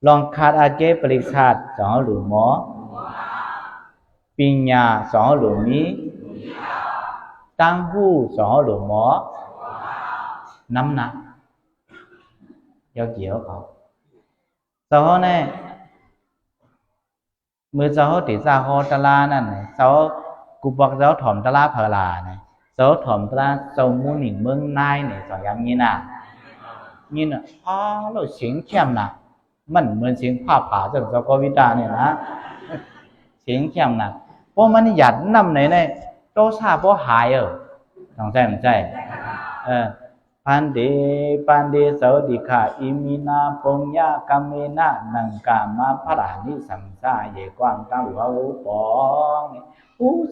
ลองคาดอาเจปริศาสสองเอาหลูหมอปิญญาสองเอาหลูมีตั้งหู้สองเอาหลูหมอน้ำหนักยาวเกี่ยวเขาสองเนี่ยมือเจ้าติดซาโฮตลานั่นเจ้ากูบอกเจ้าถ่อมตลาเพลาเนี่ยเจ้าถ่อมตลาเจ้ามูหนิงเมืองนายเนี่ยสองอย่างนี้นะนี่น่ะอ๋อเราเสียงเข้มนะมันเหมือนเสียงผ้าผ่าจากเจ้าโควิดเนี่ยนะเสียงเข้มนะเพราะมันหยัดน้ำไหนเนี่ยโตซาเพราะหายต้องใจมันใจปันเดสวัสดีค่ะอิมินาปงยากามเมนะนังกามาพระรานิสัมสาเยกวางตั้งหัวหูปอง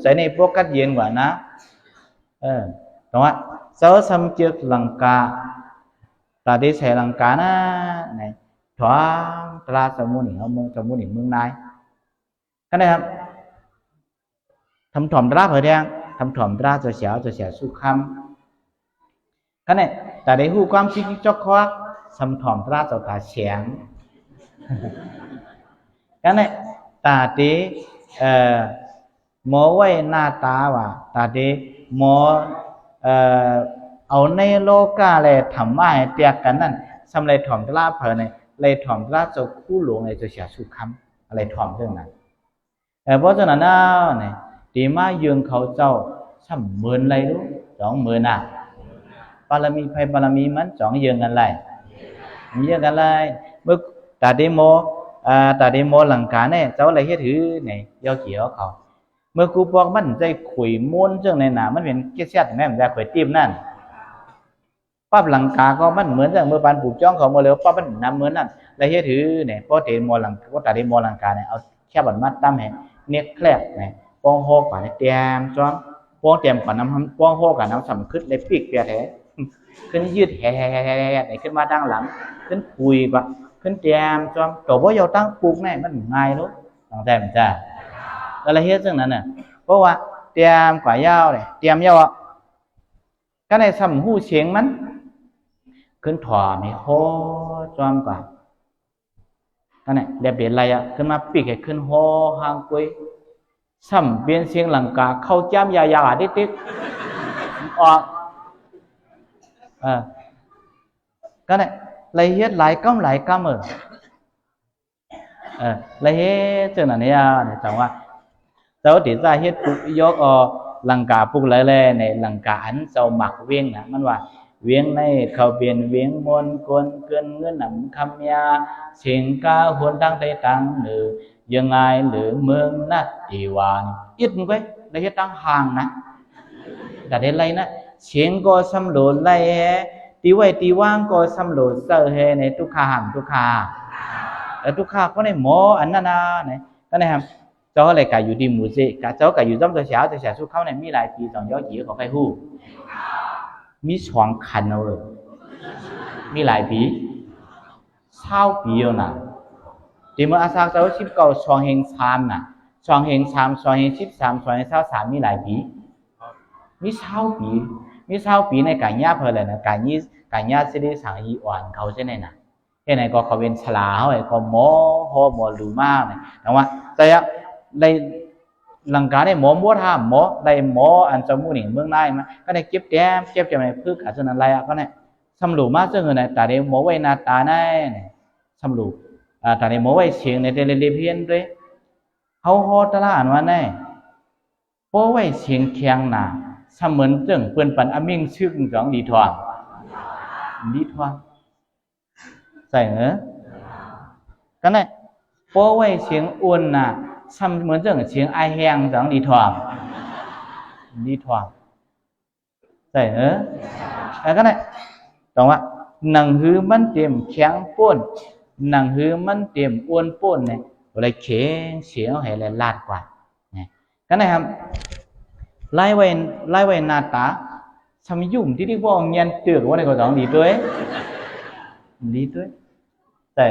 ใส่ในพวกกัดเย็นกว่านะตรงว่าเจ้าสำเจ็ดลังกาตาดีใส่ลังกานะไหนถวางตราสมุนิเอาเมืองสมุนิเมืองนายก็ได้ครับทำถ่อมตราเผยแดงทำถ่อมตราจะเสียสุขคำก็เนี่ยแต่ในหูความคิดจอกควักสำถ่อมตราจะตาเสียงก็เนี่ยตาดีหมอไว้หน้าตาว่าตาดีหมอเอาในโลกาเลยทำมาให้เตียกันนั่นสำเร็จถ่อมตราเผยในเลยถ่อมตราจะคู่หลวงเลยจะเสียสุขคำอะไรถ่อมเรื่องนั้นเพราะฉะนั้นเนี่ยดีมายืงเขาเจ้าช่ำหมื่นเลยรู้20,000บารมีไพ่บารมีมันสองยืงกันเลยยืงกันเลยเมื่อตาดีโมหลังกาเนี่ยเจ้าอะไรเฮ็ดถือเนี่ยยอเกี่ยวเขาเมื่อกูบอกมันใจขุยม้วนเรื่องในหนามันเป็นเกศแม่มันจะขุยติ้มนั่นปั๊บหลังกาก็มันเหมือนอย่างเมื่อปานปลูกจ้องเขามาแล้วปั๊บมันน้ำเหมือนนั่นอะไรเฮ็ดถือเนี่ยพอเตโมหลังก็ตาดีโมหลังกาเนี่ยเอาแค่บันมัดตั้มแห่เน็กแคลกเนี่ยปองโฮกว่าเนี่ยเตรียมจ้องปองเตรียมกว่าน้ำปองโฮกว่าน้ำสำคึดเลยปีกเปียแท้ขึ้นยืดแห่เนี่ยขึ้นมาด้านหลังขึ้นคุยกว่าขึ้นเตรียมจ้องตัวพ่อยาวตั้งปลูกเนี่ยมันง่ายรู้ต้องใจมันจ้าอะไรเฮ็ดซึ่งนั้นน่ะเพราะว่าเตรียมกว่ายาวเลยเตรียมยาวก็ในสำหูเสียงมันขึ้นถ่อมีโฮจ้องกว่าก็เนี่ยเดี๋ยวเปลี่ยนอะไรขึ้นมาปีกให้ขึ้นโฮหางกุยซ้ำเปลี่ยนเสียงหลังกาเข้าจ้ำยาวๆติ๊กออกก็เนี่ยไรเฮ็ดหลายกำไรเฮ็ดจังนั้นเนี่ยจังว่าเจ้าติดใจเฮ็ดปุกยกหลังกาปุกเลยในหลังกาอันเจ้าหมักเวียงนะมันว่าเวียงในเขาเปลี่ยนเวียงมนกลเกินเงินหนำคำยาเสียงกาหวนตั้งใจตั้งหรือยังไงหรือเมืองนัดอีวานอิดไว้ไรเฮ็ดตั้งห่างนะแต่ได้ไรนะเสียงก็สำโหลดไรตีไว้ตีว่างก็สำโหลดเสอเฮในทุกขาหังทุกขาทุกขาก็ในหมออันนั้นนะเนี่ยก็ในครับเจ้าอะไรก็อยู่ดีหมู่สิกะเจ้าก็อยู่จ้ำตัวเช้าสู้เขาในมีหลายปีสองย้อนยี่ของใครฮู้มี2 คันเอาเลยมีหลายปี20 ปีแล้วนะที่เมื่ออาสาเจ้า19 2 เฮง 3น่ะ2 เฮง 3 2 เฮง 13 2 เฮง 23มีหลายปีมี20 ปีมี20 ปีในการย่าเพลินเลยนะการย่าสิได้สั่งอีอ่อนเขาใช่ไหมนะแค่ไหนก็เขาเป็นฉลาเขาไอ้ก็หมอหรูมากเลยแต่ว่าแต่ในหลังการในหมอมัวท่าหมอในหมออันจมูกหนิงเมืองนายมาก็ในเก็บแจมในพืชขาดนั้นอะไรก็ในสำรูมากซึ่งในแต่ในหมอไว้นาตาในสำรูแต่ในหมอไว้เชียงในเทเลเพียนด้วยเขาฮอตละอ่านว่าในโป้ไว้เชียงเคียงหนาเสมือนเรื่องเปืนปันอมิ่งชื่อของดีทองใส่เหรอก็ในโป้ไว้เชียงอ้วนน่ะเสมือนเรื่องเชียงไอแหงของดีทองใส่เหรอแล้วก็ในตรงว่าหนังหือมันเตรียมแข็งป้นหนังหือมันเตรียมอ้วนป้นเนี่ยอะไรเข็งเสียงให้เลยลาดกว่าเนี่ยก็ในครับไล่ไว้หน้าตาทำยุ่มที่พวกเงียนเตือกว่าในกระสองดีด้วย lý thôiแต่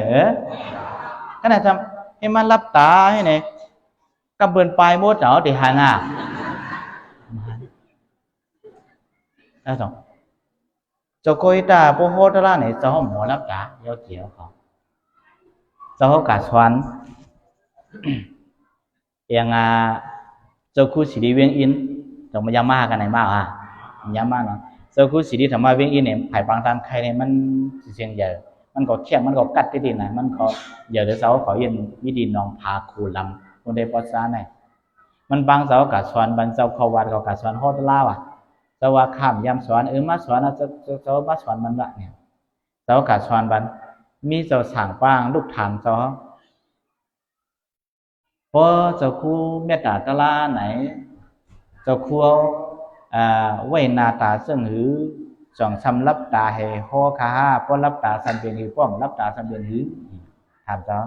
cái này sao em mà lắp tá thế này các bên pai mốt đó thì hàng rồi cho coi ta bố hốt ra này cho họ mua lắp tá do chiều họ cho họ cả xoắn yang cho khu xử lý viên in trong mà yama cái này mà yama nó cho khu xử lý thằng mà viên in này phải bằng tan khai này mình riêng giờมันก็เข้มมันก็กัดที่ดินนะมันก็อย่าเดี๋ยวเสาขอยินวิธีน้องพาคูลำคนเดปอซ่าเนี่ยมันบางเสากัดสวนบางเสาเขาวัดเขากัดสวนโหดล่าว่ะเสาว่าข้ามยามสวนมาสวนนะเสามาสวนมันละเนี่ยเสากัดสวนบันมีเสาสั่งปางลูกถามเสาเพราะเจ้าคู่เมตตาตะลาไหนเจ้าคู่ไว้นาตาซึ่งหรือสองซ้ำรับตาให้โฮคาป้อนรับตาสันเป็นหือป้อมรับตาสันเป็นหือถามเจ้า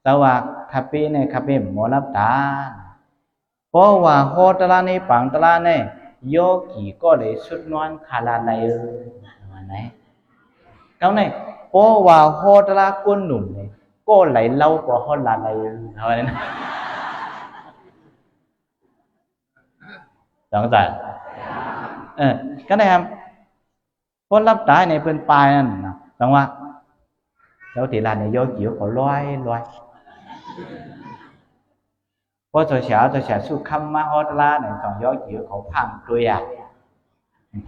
แต่ว่าคาเฟ่เนี่ยคาเฟ่หมอรับตาเพราะว่าโฮตลาในปังตลาเนี่ยโยกีก็เลยสุดนอนคาลาในวันไหนเขาเนี่ยเพราะว่าโฮตลาก้นหนุ่มเนี่ยก็ไหลเล่ากว่าโฮลาในอะไรนะสองใจก็เนี่ยครับพอรับตายในเป็นปลายนั่นนะแปลว่าแล้วทีละเนี่ยโยกิวเขาลอยพอจะเฉาสู้คำมาฮอตลาเนี่ยสองโยกิวเขาพังตัวอย่าง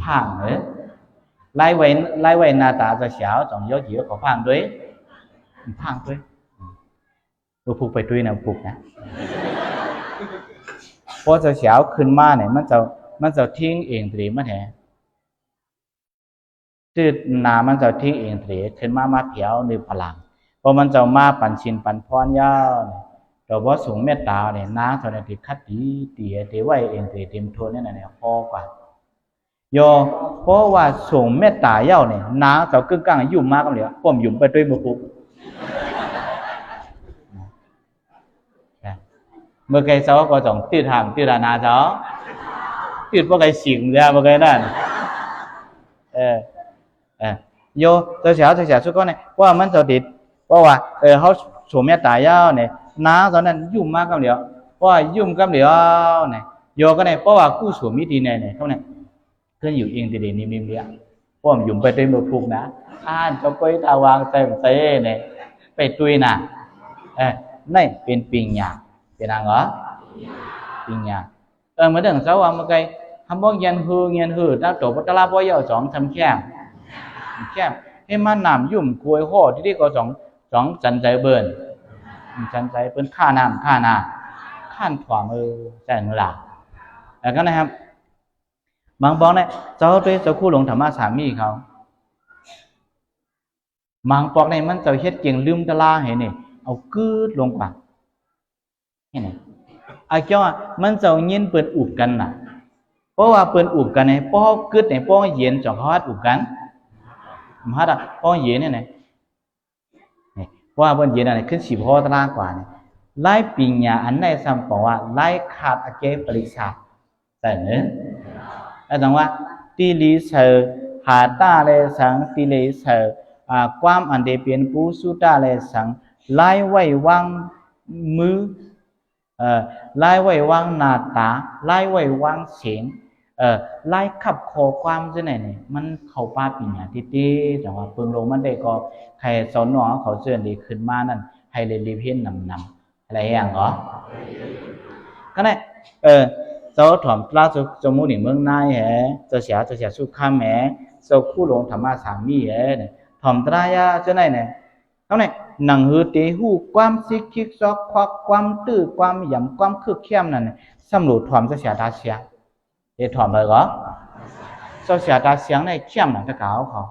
พังเลยไล่ไว้หน้าตาจะเฉาสองโยกิวเขาพังด้วยพังด้วยเราผูกไปด้วยนะผูกนะพอจะเฉาขึ้นมาเนี่ยมันจะทิ้งเองหรือไม่แท้จืดนามันจะทิ้งเองเถอะขึ้นมาเผียวในพลังพอมันจะมาปั่นชินปั่นพรยาวเราบอกสูงเมตตาเนี่ยน้าตอนนี้ที่คัดตีไว้เองเถอะเต็มทนนี่นะพอกว่าโยเพราะว่าสูงเมตตายาวเนี่ยน้าจะกึ่งกลางยุ่มมากกันเลยผมยุ่มไปด้วยมือปุ๊บเมื่อไงเจ้าก็ต้องตีทำตีรานาเจ้าตีพวกไอ้สิ่งเนี่ยพวกไอ้นั่นโยตัวเสียสุดก็เนี่ยว่ามันจะติดเพราะว่าเขาสวมเมตตายาวเนี่ยน้าตอนนั้นยุ่มมากกันเดียวว่ายุ่มกันเดียวเนี่ยโยก็เนี่ยเพราะว่ากู้สวมมิตรเนี่ยเขาเนี่ยขึ้นอยู่เองตีนิ่มๆเนี่ยเพราะมันยุ่มไปเต็มมือพุกนะจะไปตาวางเต็มเนี่ยไปตุยน่ะนี่เป็นปิงหยาเป็นอะไรเหรอปิงหยาเหมือนเดิมเจ้าว่าเมื่อไงทำบ้องเย็นหือตั้งตัวพัฒนาพ่อยาวสองทำแค่ให้มันนำยุ่มคุยห่อที่ก็สองจันใจเบิร์นจันใจเป็นข้าน้ำข้านถ่วงใจหนูหล่ะแล้วก็นะครับบางบอกเนี่ยเจ้าด้วยเจ้าคู่หลงธรรมะสามีเขาบางบอกเนี่ยมันจะเฮ็ดเก่งลืมตะลาเห็นนี่เอากืดลงกว่าเห็นไหมไอ้เจ้ามันจะยินเปิดอุบกันน่ะเพราะว่าเปิดอุบกันเนี่ยเพราะกึดเนี่ยเพราะเย็นจังฮัดอุบกันฮัดอ่ะเพราะเย็นเนี่ยเพราะว่าบนเย็นอะไรขึ้น10 ข้อตารางกว่าเนี่ยไล่ปิญญาอันไหนซ้ำบอกว่าไล่ขาดอาเกปริชาแต่เนื้อแล้วตรงว่าตีลีเซอร์หาตาเลสังตีลีเซอร์ความอันเดียเป็นผู้สุตาเลสังไล่ไว้วางมือไล่ไว้วางหน้าตาไล่ไว้วางเสียงไล่ขับคอความจะไหนเนี่ยมันเขาป้าปิญญาที่ตีแต่ว่าเพิ่งลงมันได้ก็ใครสอนหนอเขาเสื่อมดีขึ้นมานั่นให้เรียนรีเพี้ยนนำอะไรอย่างเหรอก็เนี่ยเจ้าถ่อมปลาจมูกหนึ่งเมืองนายเหรอเจ้าเสียสุขามแหมเจ้าคู่หลงธรรมะสามีเหรอเนี่ยถ่อมตรายาเจ้าไหนเนี่ยเขาเนี่ยหนังหือเตหูความซิกคิกซอกควักความตื้อความหย่ำความคึกเข้มนั่นสำรวจถ่อมเจ้าเสียตาเสียเดี๋ยวถ่อมเลยเหรอเจ้าเสียตาเสียงในเข้มนั่นจะเก่าเขา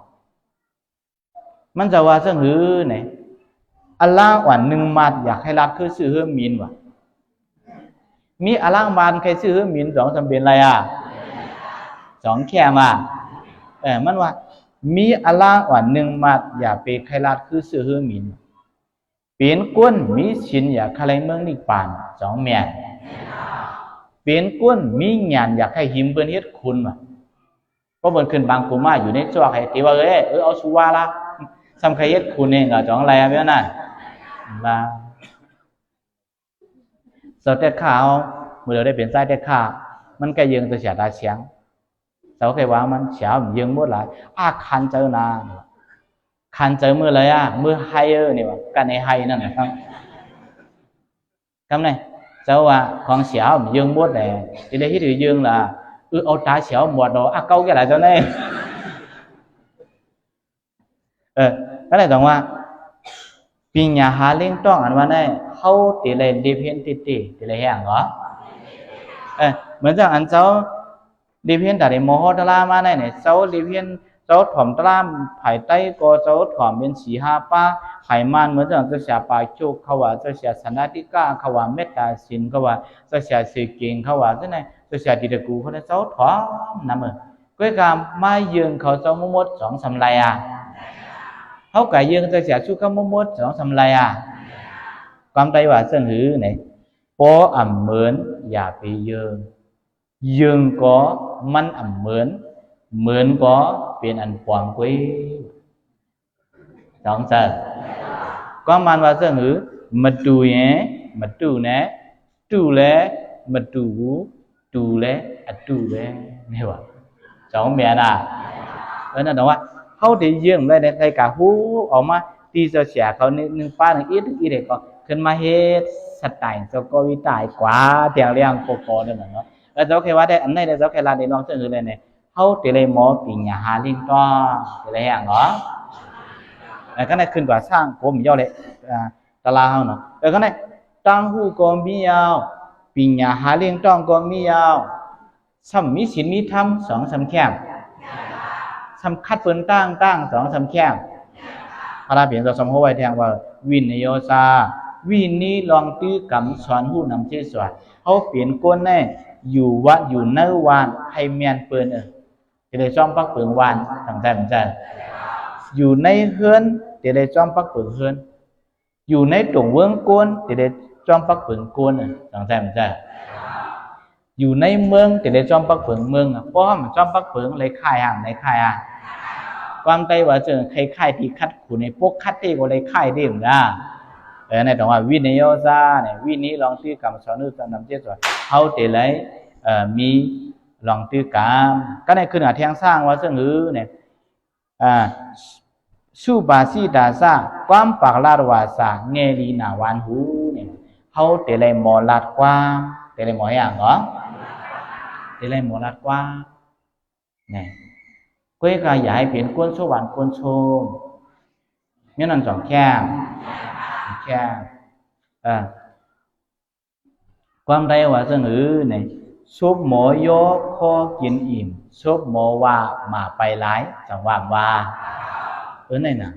มันจะว่าเจ้าหือเนี่ยอัลลาห์วันหนึ่งมาอยากให้รัดคือซื้อเฮือมีนว่ะมีอัลลาห์วันใครซื้อเฮือมีน2 จำเป็นอะไร2 แค่มามันว่ามีอัลลาห์วันหนึ่งมาอยากไปใครรัดคือซื้อเฮือมีนเป็นก้นมีชินอยากใครเมืองนิพพาน2 แม่เป็นก้นมีญาณอยากให้หิมเปิ้นเฮ็ดคุณว่ะเพราะเปิ้นขึ้นบางกุมาอยู่ในจ้วให้ที่ว่าเอาสุวาละ xăm khai hết khu nên ở chọn lại biết này là sau tết khảo mới đượcได้เป็นไส้เด็ดขามันก็ยังจะเสียดายเสียงเสาเคยว่ามันเสียมันยังหมดหลายคันเจอนาคันเจอมือเลยมือไฮนี่วะกันในไฮนั่นแหละครับคำnày sao con xẻo mà dương bút này thì đây thì dương là ô trái xẻo một đồ câu cái lại cho nên cái này đồng à vì nhà hà liên toàn anh bạn này hậu tỷ lệ đi phiên tỷ lệ hàng đóเหมือนจะอันเจ้าดีเพียนแต่ในโมโหตลามาเนี่ยเจ้าดีเพียนเจ้าถ่อมตลาไผ่ใต้ก็เจ้าถ่อมเป็นสีห้าป้าไผ่มันเหมือนจะเสียปลายโชคเขาว่าจะเสียสันติก้าเขาว่าเมตตาสินเขาว่าจะเสียสื่อเก่งเขาว่าจะไหนจะเสียดีตะกูเขาเนี่ยเจ้าถ่อมนั่นเองก็การมายืนเขาเจ้ามุดสองสำไรเขาไก่ยืนจะเสียชุกเขามุดสองสำไรความใจว่าเสื่อหือเนี่ยโป้อ่ำเหมือนอย่าไปยืนก็มันอ่ำเหมือนก็เป็นอันความกุ้ยสองเสือก็มันว่าเสื่อหือมาดูเนี่ยมาดูเนี่ยดูแล้วมาดูแล้วดูแล้วนี่ว่าสองเมียน่ะนั่นตรงว่าเขาที่ยืนได้ในใครกะหูออกมาตีเสียเขาหนึ่งป้าหนึ่งอีเด็กก็ขึ้นมาเฮ็ดสไตล์เจ้าก็วิตายกว่าเตียงเลี้ยงโกนั่นแหละเนาะแล้วเจ้าแค่ว่าได้อันไหนได้เจ้าแค่ลาได้น้องเจ้าคืออะไรเนี่ยเขาตีเลยหมอปีญาหาลิงต้อตีเลยอย่างเนาะแล้วก็ได้ขึ้นกว่าสร้างโกมย่อเลยตลาดเนาะแล้วก็ได้ตั้งหูกอมียาวปีญาหาลิงต้อกอมียาวซ้ำมีศีลมีธรรมสองสามแข้งซ้ำคัดเปิ้นตั้งสองสามแข้งพระราเปลี่ยนเราสมมติไว้แทงว่าวินโยซาวินนี้ลองตื้อกำสอนหูนำเชื่อสอนเขาเปลี่ยนก้นแน่อยู่วัดอยู่เนื้อวานให้เมียนเปิลจะได้จ้อมปักเปิงวานต่างใจเหมือนกันอยู่ในเฮือนจะได้จ้อมปักเปิงเฮือนอยู่ในตรงเวิ้งก้นจะได้จ้อมปักเปิงก้นต่างใจเหมือนกันอยู่ในเมืองจะได้จ้อมปักเปิงเมืองเพราะมันจ้อมปักเปิงเลยค่ายห่างในค่ายความใจว่าเจอใครค่ายที่คัดขู่ในพวกคัดที่ก็เลยค่ายเดี่ยมนะในตรงว่าวินโยซาเนี่ยวินี้ลองตื้อกรรมสอนนึกนำเชื่อสอนเขาเตะเลยมีลองตื้อกรรมก็ในขึ้นหาเทียงสร้างว่าเสื่อหือเนี่ยสู้บาซีดาซาความปากลาดวาซาเงลีนาวานหูเนี่ยเขาเตะเลยหมอลาดความเตะเลยหมออย่างเหรอเตะเลยหมอลาดความเนี่ยก็ให้อยากให้เปลี่ยนก้นสวรรค์ก้นชมเนี่ยนั่นสองแค่ความใดว่าเสนอเนี่ยซุปหมอยอคอกินอิ่มซุปหมอว่ามาไปหลายจังหวะว่านี่น่ะ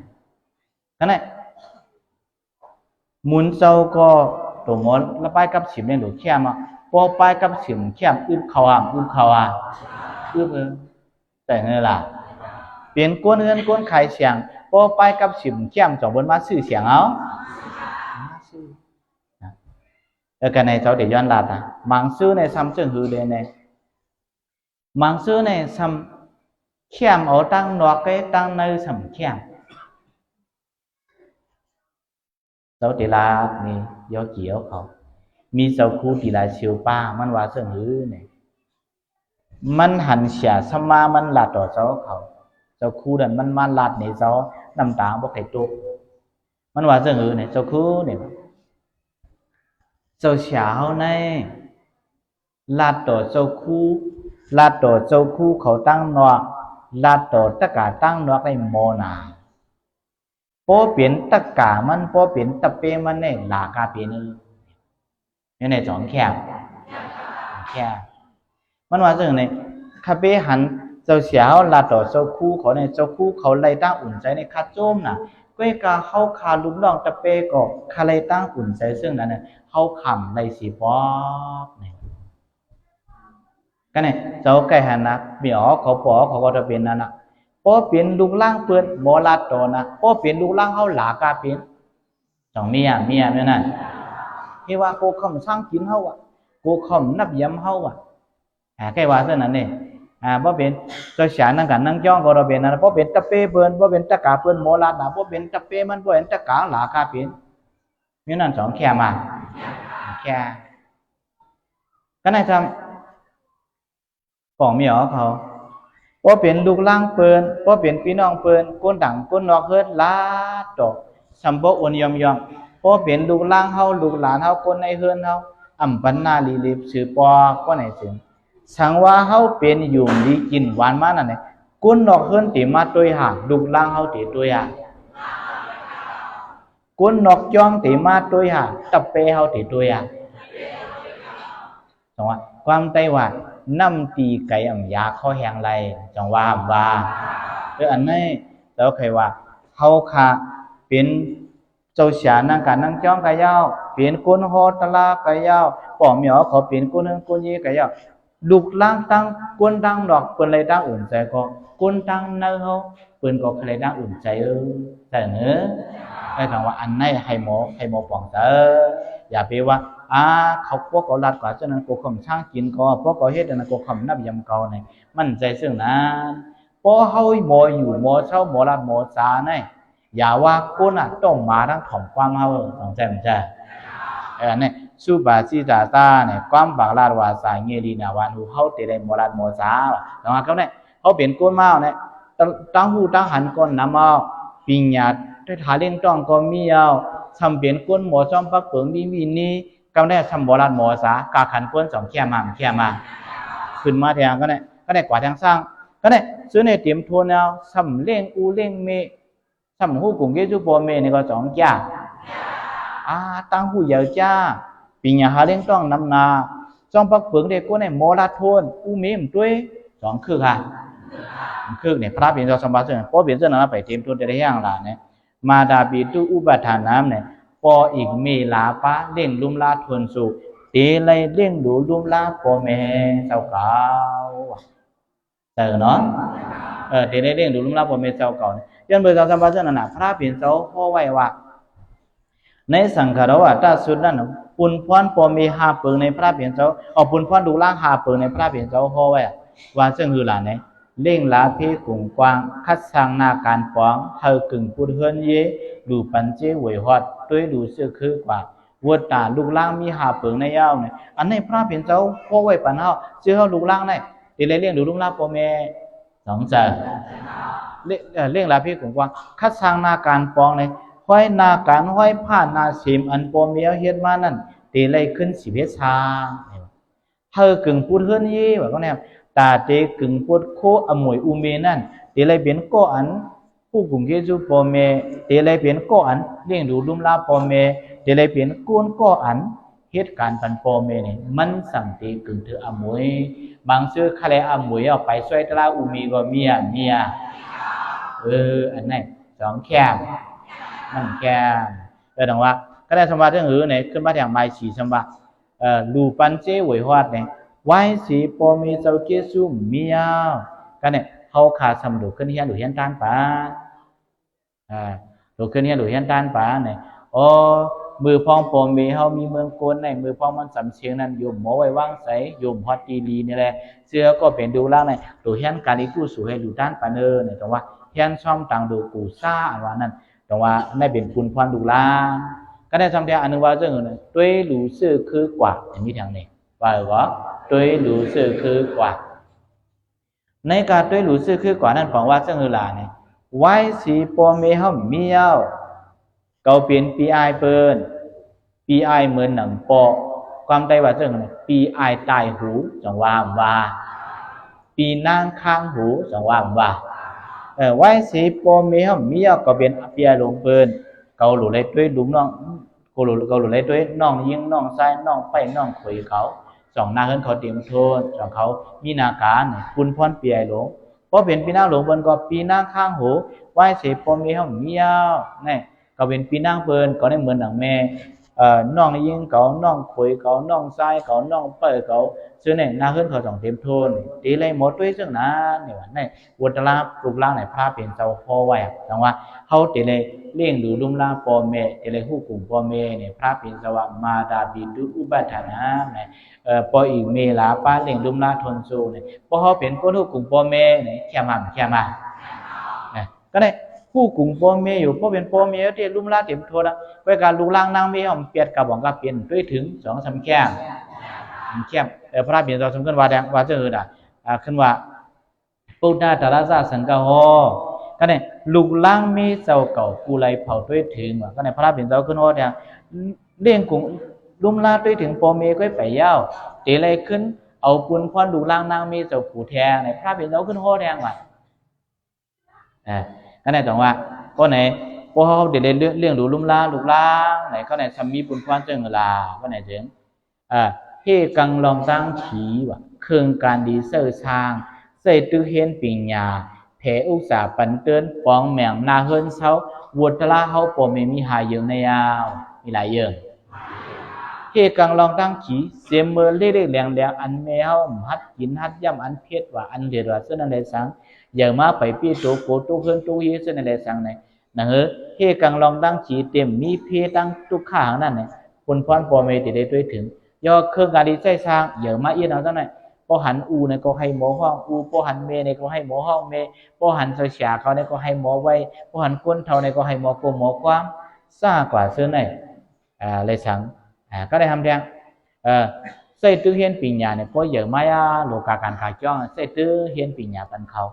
ท่านนี่มุนเจ้าก็ตัวหมอละไปกับฉิมเนี่ยหนูแค่มาพอไปกับฉิมแค่อึบเขาอึบแต่เงี้ยล่ะเปลี่ยนก้นเงินก้นไข่เสียงพอไปกับฉิมแค่จ่องบนมาซื้อเสียงเอาcái này cháu để doan lạt mạng sư này xăm chân hư đề này mạng sư này xăm khem ở tăng nọ cái tăng nơi xăm khem cháu để là này do chiếu không mi cháu khu thì là siêu paมันว่าchân hư này มันหันเสียสมามันลาดต่อเจ้าเขาเจ้าคู่ดันมันมาลาดในเจ้าน้ำตาบ่ไข่ตุกมันว่าchân hư nàyเจ้าคู่เนี่ยเจ้าเช้าในลาดต่อเจ้าคู่เขาตั้งนอกลาดต่อตะกาตั้งนอกในโมนาพอเปลี่ยนตะกามันพอเปลี่ยนตะเปมันเนี่ยลากาเปลี่ยนนี่ในสองแคบมันว่าซึ่งในคาเปหันเจ้าเช้าลาดต่อเจ้าคู่เขาในเจ้าคู่เขาไล่ตั้งอุ่นใจในคาโจมน่ะก็กาเข้าคาลุมน้องตะเปก็คาไล่ตั้งอุ่นใจซึ่งนั้นเนี่ยเขาขำในสีปอกเนี่ยกันเนี่ยเจ้าไก่หันนะมีอ๋อเขาปอเขาก็จะเป็นนั่นนะพอเปลี่ยนลูกล่างเปิดโมลาโตนะพอเปลี่ยนลูกล่างเขาหลากาเปลี่ยนสองเมียเนี่ยนั่นที่ว่าโกคำสร้างกินเขาอ่ะโกคำนับย้ำเขาอ่ะแก่ว่าเท่านั้นเนี่ย บ่เป็นเจ้าฉานั่งกันนั่งจ้องก็เราเป็นนะบ่เป็นตะเปเปิ้นบ่เป็นตะกาเปิ้นโมลาดนะบ่เป็นตะเปมันบ่เป็นตะกาหลาคาเป็นมีนั่นสองแค่มาแค่ก็ไหนทำของมีอ๋อเขาบ่เป็นลูกหลางเปิ้นบ่เป็นพี่น้องเปิ้นคนดังคนนอกเฮ็ดลาดอกสัมบ่อุ่นยอมบ่เป็นลูกหลางเฮาลูกหลานเฮาคนในเฮือนเฮาอำปันนาลีลิบชื่อปอก็ไหนถึงสังว่าเฮาเป็นอยู่ดีกินหวานมานั่นแหละคนนอกเฮือนติมาต้วยหาลูกหลางเฮาติต้วยหาคนนอกจ้องติมาต้วยหาตะเปเฮาติต้วยหาจังว่าความไต้ว่าน้ำตีไก่อ่ำยาข้อแหงไรจังว่าอันนี้แล้วใครว่าเฮาค่ะเป็นเจ้าฉานั่งกันนั่งจ้องกะยาวเป็นคนโหตลากะยาวป่อเหมียวเขาเป็นคนนึงคนยี่กะยาวลูกล่างตั้งคนตั้งดอกเปิ้นเลยตั้งอุ่นใจก็คนตั้งเนื้อเฮาเปิ้นก็เลยตั้งอุ่นใจแต่เนื้อไอ้คำว่าอันนี้ให้หมอป่องอย่าไปว่าเขาพวกเขาลัดกว่าฉะนั้นกูคำช่างกินก็พวกเขาเฮ็ดนั้นกูคำนับยำเก่าเนี่ยมั่นใจซึ่งนั้นพอเฮาหมออยู่หมอเช่าหมอลัดหมอจาเนี่ยอย่าว่าคนต้องมาทั้งของความเฮาต้องใจมันใจเนี่ยสุบาสิตาตาเนี่ยความบางลาดว่าสายเงี้ยดีนะวันหูเฮาเตได้หมอลัดหมอจาแต่ว่าเขาเนี่ยเขาเป็นคนเมาเนี่ยตั้งหูตั้งหันก้นน้ำเอาปิญญาด้วยฐานเล่นต้องก็มีเอาทำเป็นคนหมอจอมปักเปิงมีนี่ก็ได้ทำโบราณหมอสากาขันก้นสองแค่มาขึ้นมาแทงก็ได้กว่าทางสร้างก็ได้ซื้อในเตรียมทัวร์แนวทำเล่งอูเล่งเมทำหูกุ่งเกจุโปเมนี่ก็สองแก่ตั้งหูเยาวจ้าปิญญาหาเล่งต้องนำนาจอมปักเปิงเด็กก็ได้โมราทนอูเมมด้วยสองคือค่ะคือเนี่ยพระเป็นเจ้าสมบัติเพราะเป็นเจ้าหน้าไปเตรียมทัวร์จะได้ย่างหลานเนี่ยมาดาบีตุอุปทานน้ำเนี่ยปออีกเมลาปะเล่งลุมลาทวนสุเตลัยเล่งดูลุมลาปอเมเจ้าเก่าเนาะเตลัยเล่งดูลุมลาปอเมเจ้าเก่ายันเบอร์สามบาทนั่นน่ะพระเป็นเจ้าพ่อไว้ว่าในสังขารวัฏสุดนั้นปุนพรปอเมหาเปิงในพระเป็นเจ้าปุนพรดูล่างหาเปิงในพระเป็นเจ้าพ่อไว้ว่าซึ่งคือหลานเนี่ยเล่งลาเพกุ่งกว้างคัดสร้างนาการป้องเฮากึ่งพูดเฮือนเยดูปันเจหวยฮอดด้วยดูเสื้อคือกว่าวัดตาลูกล่างมีหาเปิงในยาวเนี่ยอันนี้พระเป็นเจ้าพ่อไว้ปันเฮาเชื่อเฮาลูกล่างได้ตีเลยเลี้ยงดูลูกล่างพ่อแม่สองใจเลี้ยงลาเพกุ่งกว้างคัดสร้างนาการป้องในห้อยนาการห้อยผ้านาชิมอันพ่อแม่เฮ็ดมานั่นตีเลยขึ้นสิเวชาเฮากึ่งพูดเฮือนเยว่าก็แนวตาเตกึ่งปวดโคอมวยอุเมนั่นเตลัยเป็นก้ออันผู้กุ่งเกจูปอเมเตลัยเป็นก้ออันเลี้ยงดูลุมลาปอเมเตลัยเป็นก้นก้ออันเหตุการณ์ปันปอเมเนี่ยมันสั่งเตกึ่งเธออมวยบางชื่อคาเลอมวยเอาไปช่วยตลาอุมีก็เมียอันนั้นสองแค่มันแค่ดังว่าก็ได้สมบัติเรื่องอื่นเนี่ยขึ้นมาอย่างไม่ฉีสมบัติลูปันเจหวยฮอดเนี่ยไว้สีปอมีเจ้าเกซุมียาวกันเนี่ยเฮาขาสำดูขึ้นเฮียนดูเฮียนต้านป่าดูขึ้นเฮียนดูเฮียนต้านป่าเนี่ยมือพองปอมีเฮามีเมืองโกนในมือพองมันสำเชียงนั่นโยมหมอไว้ว่างใสโยมฮอตตีลีนี่แหละเสื้อก็เป็นดูล่างในดูเฮียนการิกู้สู่ให้ดูต้านป่าเนอเนี่ยแต่ว่าเฮียนช่อมต่างดูกูซ่าว่านั่นแต่ว่าได้เป็นคุณพรดูล่างก็ได้ทำแท้อนุวาเรื่องอื่นด้วยหลูซื่อคือกว่าอย่างนี้ทางนี้ว่าก็ด้วยหลูซื่อคือกว่าในการด้วยหลูซื่อคือกว่านั่นฟังว่าเรื่องอื่นเนี่ยไว้สีปอเมห้อมเมียวเกาเป็นปีไอเปิ้นปีไอเหมือนหนังปอความใจว่าเรื่องอะไรปีไอตายหูจังว่าปีนั่งข้างหูจังว่าไว้สีปอเมห้อมเมียวก็เป็นปีไอหลงเปิ้นเกาหลุเลยด้วยลุมน้องเกาหลุเลยด้วยน้องยิงน้องซ้ายน้องไปน้องขุยเขาสองนาเฮิรนเขาเตรียมโทษสองเขามีนาการคุณพรปีไอหลงเพราะเป็นปีนั่งหลงเปิ้นก็ปีนั่งข้างหูไหว้เสพปอมีห้องเมียวนี่ก็เป็นปีนั่งเปิ้นก็ได้เหมือนหนังแม่ น้องยิงเก่าน้องขุยเก่าน้องทรายเก่าน้องเปิดเก่าซึ่งเนี่ยน่าขึ้นเขา2เต็มทุนตีเลยหมดด้วยซึ่งนั้นเนี่ยว่าในวัตละรูปร่างในพระเป็นเจ้าพ่อไว้จังว่าเขาตีเลยเลี้ยงดูลุ่มล่างพ่อแม่ตีเลยฮู้กลุ่มพ่อแม่เนี่ยพระเป็นสวะมาดาบิดุอุบัติฐานะเนี่ยพออีกเมลาป้าเลี้ยงลุ่มล่างทนโซเนี่ยพอเขาเป็นคนฮู้กลุ่มพ่อแม่เนี่ยแค่มาก็ได้ผู้กลุ่มพ่อแม่อยู่เพราะเป็นพ่อแม่ที่ลุ่มล่างเต็มทุนนะเวลาลูกล่างนั่งไม่เอาเปียดกับบอกกับเปลี่ยนด้วยถึง2-3แค่พระเบียนเราสมกันว่าจะขึ้นว่าปุถะตระสะสังฆโหก็เนี่ยลูกล่างมีเจ้าเก่ากูไลเผาด้วยถึงว่าก็เนี่ยพระเบียนเราขึ้นว่าเลี้ยงกุ้งลุ่มล่าด้วยถึงพ่อแม่ก็ไปยาวตีอะไรขึ้นเอาปุนพรลูกล่างนางมีเจ้าผู้แทงในพระเบียนเราขึ้นโหแทงว่าก็เนี่ยจังว่าก็เนี่ยพอเขาเดี๋ยวเรื่องดูลุ่มล่าลูกล่างไหนก็เนี่ยสามีปุนพรเจ้าเงลาก็เนี่ยถึงเฮกังลองตั้งขีว่าเครื่องการดีเซอร์ช้างใส่ตื้อเฮียนปิญญาแผ่อุตสาปันเตือนปองแมงนาเฮินเช้าวัดละเฮาปอมมีหายเยอะในยาวมีหลายเยอะเฮกังลองตั้งขีเสียเมื่อเล็กๆแรงๆอันแมวฮัดกินฮัดย่ำอันเพชรว่าอันเดือดว่าเส้นอะไรสังอย่ามาไปปีโตโกโตเฮินโตเฮเส้นอะไรสังเนี่ยนะเฮกังลองตั้งขีเต็มมีเพตั้งทุกข้างนั่นเนี่ยคนพรปอมติได้ด้วยถึงย่อเครื่องการดีใจสร้างเยอะมาเอียนเอาเท่านั้นพอหันอูเนี่ยก็ให้หมอห้องอูพอหันเมเนี่ยก็ให้หมอห้องเมพอหันเสียเขาเนี่ยก็ให้หมอไว้พอหันก้นเท่าเนี่ยก็ให้หมอโกหมอความซ่ากว่าเสื้อเนี่ยเลยสังก็ได้ทำแดงใส่ตื้อเฮียนปีญาเนี่ยพอเยอะมาโลกาการขายจ้องใส่ตื้อเฮียนปีญาปันเขา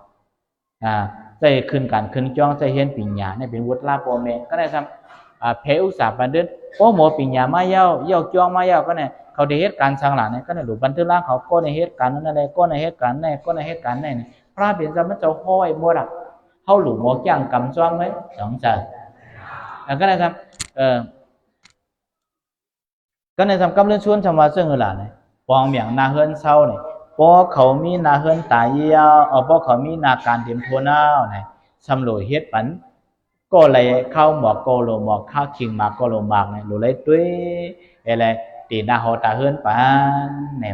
ใส่ขึ้นการขึ้นจ้องใส่เฮียนปีญาเนี่ยเป็นวุฒิลาโปเมก็ได้ทำเพอุตสาปันเดินพอหมอปีญามาเย้าจ้องมาเย้าก็เนี่ยเขาได้เหตุการณ์สังหลังเนี่ยก็ในหลุมบันทึกล่างเขาก็ในเหตุการณ์นั่นแหละก็ในเหตุการณ์นั่นก็ในเหตุการณ์นั่นพระเป็นจะมันจะห้อยหมดอ่ะเขาหลุมหมอจ้างกำซ้อมไหม2 ใจแล้วก็ในทำก็ในทำกำเรื่องชวนทำว่าซึ่งอะไรเนี่ยปองเมียงนาเฮินเศร้าเนี่ยพอเขามีนาเฮินตายยาวพอเขามีนาการเตรียมทัวน่าเนี่ยสำรวจเหตุปันก็เลยเข้าหมอกโกโลหมอกข้าวคิงมาโกโลมากเนี่ยหลุดเลยด้วยอะไรตีนาหอตาเฮินปานเนี่ย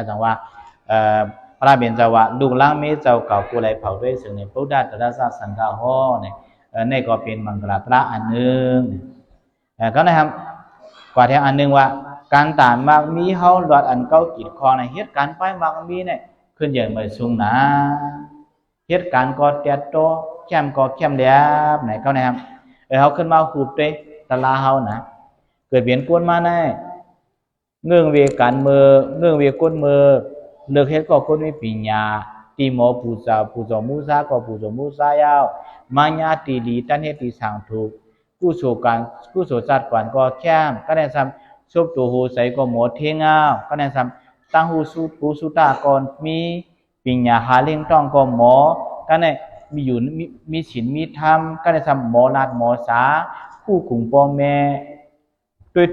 จังว่าพระเบียนจะว่าลูกล่างมีเจ้าเก่ากูเลยเผาด้วยสิ่งในพุทธะตระสะสังฆโหเนี่ยในก็เป็นมังกรตระอันหนึ่งก็นะครับกว่าที่อันหนึ่งว่าการตานมากมีเฮาหลอดอันเก้ากีดคอในเหตุการณ์ไปมากมีเนี่ยขึ้นใหญ่เหมือนสูงนะเหตุการณ์ก็เตี้ยโตเข้มก็เข้มเดียบไหนก็นะครับเขาขึ้นมาหูเตะตะลาเฮานะเกิดเปลี่ยนกวนมาในเงื่องเวการเมืองเงื่องเวก้นเมืองเลือกเฮ็ดก็คนมีปัญญาตีหมอผู้สาวผู้สมุสาก็ผู้สมุสายาวมัญญาตีดีตันเฮติสังถูกกู้โศการกู้โศจัดก่อนก็แค้มก็ได้ซ้ำชบตัวหูใส่ก็หมดเทงาวก็ได้ซ้ำตั้งหูสุผู้สุตาก่อนมีปัญญาหาเลี้ยงต้องก็หมอก็ได้มีอยู่มีศีลมีธรรมก็ได้ซ้ำหมอลาดหมอสาผู้กลุ่มพ่อแม่ด้วย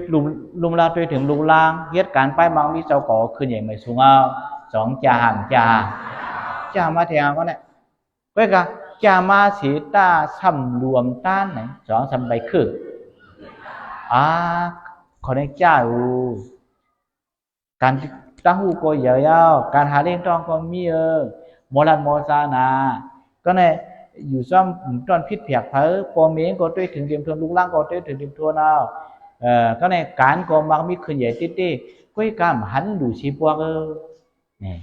ลุมลาด้วยถึงลุงลางเหตุการณ์ไปบางมีเจ้าก่อขึ้นใหญ่ไม่สูงเอา2 จ่ามาแทงก็เนี่ยก็กะจ่ามาสีตาซ้ำรวมต้านไหน2-3ใบคือคนนี้จ่าการตั้งหูก็เยอะการหาเลี้ยงต้องก็มีโมลันโมซานาก็เนี่ยอยู่ซ้ำตอนพิษเพียกเผอพอเมียก็ด้วยถึงเตรียมทวนลุงล่างก็ด้วยถึงเตรียมทวนเอาก็ในการก็มักมีขึ้นใหญ่ติๆก็การหันดูชีพวกนี่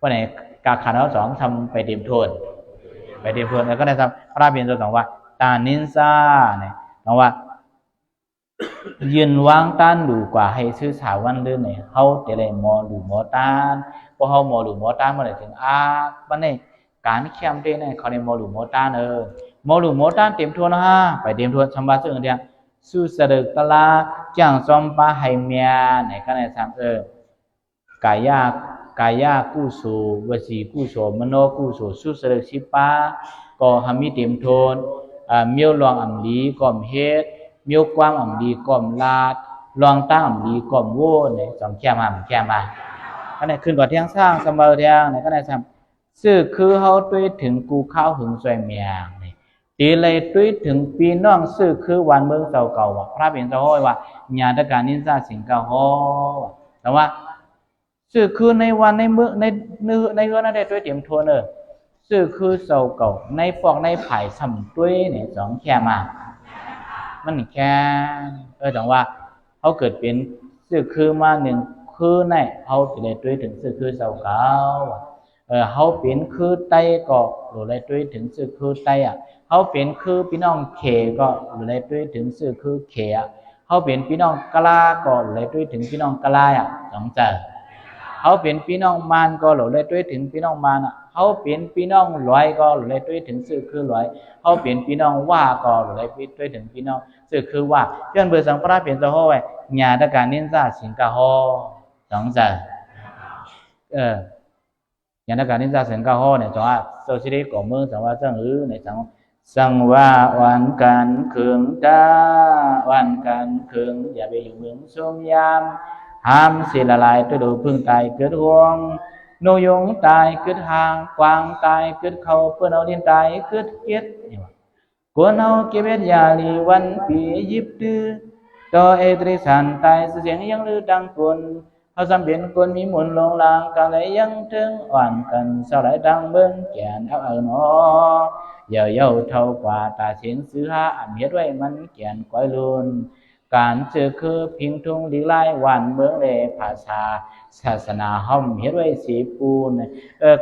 ก็ในการขันเอา2ทำไปเตรียมทวนแล้วก็ในทำพระเบียนตัวว่าตานินซาเนี่ยบอกว่ายืนวางต้านดูกว่าให้ซื้อสาววันเดือนเนี่ยเขาจะได้มอดูมอต้านพอเขามอดูมอต้านเมื่อไหร่ถึงวันนี้การเข้มเต้เนี่ยเขาได้มอดูมอต้านมอดูมอต้านเตรียมทวนนะฮะไปเตรียมทวนชำระซึ่งเดียวสุสดึกตลาจ้างซอมปลาไฮเมียไหนก็ในซ้ำกายากุโสวสีกุโสมโนกุโสสุสดึก10 ปาก็หามีเต็มโทนเมียวลองอ่ำลีก่อมเฮ็ดเมียวกว้างอ่ำลีก่อมลาดลองตั้งอ่ำลีก่อมโว่เนี่ย2 แค่มาก็ในขึ้นกว่าเที่ยงสร้างสมบัติเที่ยงไหนก็ในซ้ำซื้อคือเขาด้วยถึงกูข้าวหึงสวยเมียงเต ตีเลยด้วยถึงปีน้องซื้อคือวันเมืองเจ้าเก่าว่าพระเป็นเจ้าห้อยว่าญาติการนิสาสิงเก่าห้อแต่ว่าซื้อคือในวันในเมืองในเนื้อในเรื่องนั้นได้ด้วยเตรียมทัวเนอซื้อคือเจ้าเก่าในฟอกในไผ่สำด้วยเนี่ยสองแค่มามันแค่จังว่าเขาเกิดเป็นซื้อคือมาหนึ่งคือในเขาจะได้ด้วยถึงซื้อคือเจ้าเก่าเขาเป็นคือไตก็หรือได้ด้วยถึงซื้อคือไตอ่ะเขาเป็นคือพี่น้องเขก็หรือได้ด้วยถึงซื้อคือเขอ่ะเขาเป็นพี่น้องกะลาก็หรือได้ด้วยถึงพี่น้องกะลาอ่ะสองใจเขาเป็นพี่น้องมารก็หรือได้ด้วยถึงพี่น้องมารอ่ะเขาเป็นพี่น้องลอยก็หรือได้ด้วยถึงซื้อคือลอยเขาเป็นพี่น้องว่าก็หรือได้ด้วยถึงพี่น้องซื้อคือว่าย้อนเบอร์สังพระเป็นเจ้าห้อยญาติการนินซาสิงกะฮอสองใจญาติการนิสาสิงกะฮอเนี่ยจังว่าโซชิริก่อเมืองจังว่าจังในจังสังว่าวันกันคืนตาวันกันคืนอย่าไปอยู่เมืองสมยามห้ามสิละลายตัวดูพึ่งตายเกิดห่วงโนยงตายเกิดห่างกวางตายเกิดเขาเพื่อนเอาดินตายเกิดเกียรติกวนเอาเก็บเอ็ดยาลีวันปียิบดื้อต่อเอตริสันตายเสียงยังลือดังกวนเขาจำเป็นคนมีมุนลงลางกันเลยยังถึงอ่อนกันสลายดังเบิ้งแก่นเอาหนอเย่าเย่าเท่ากว่าตาเสียงซื้อหาอันเฮ็ดไว้มันแก่นก้อยลุนการเจอคือพิงทุ่งลีไล่วันเบิ้งเลยภาษาศาสนาห้อมเฮ็ดไว้สีปูน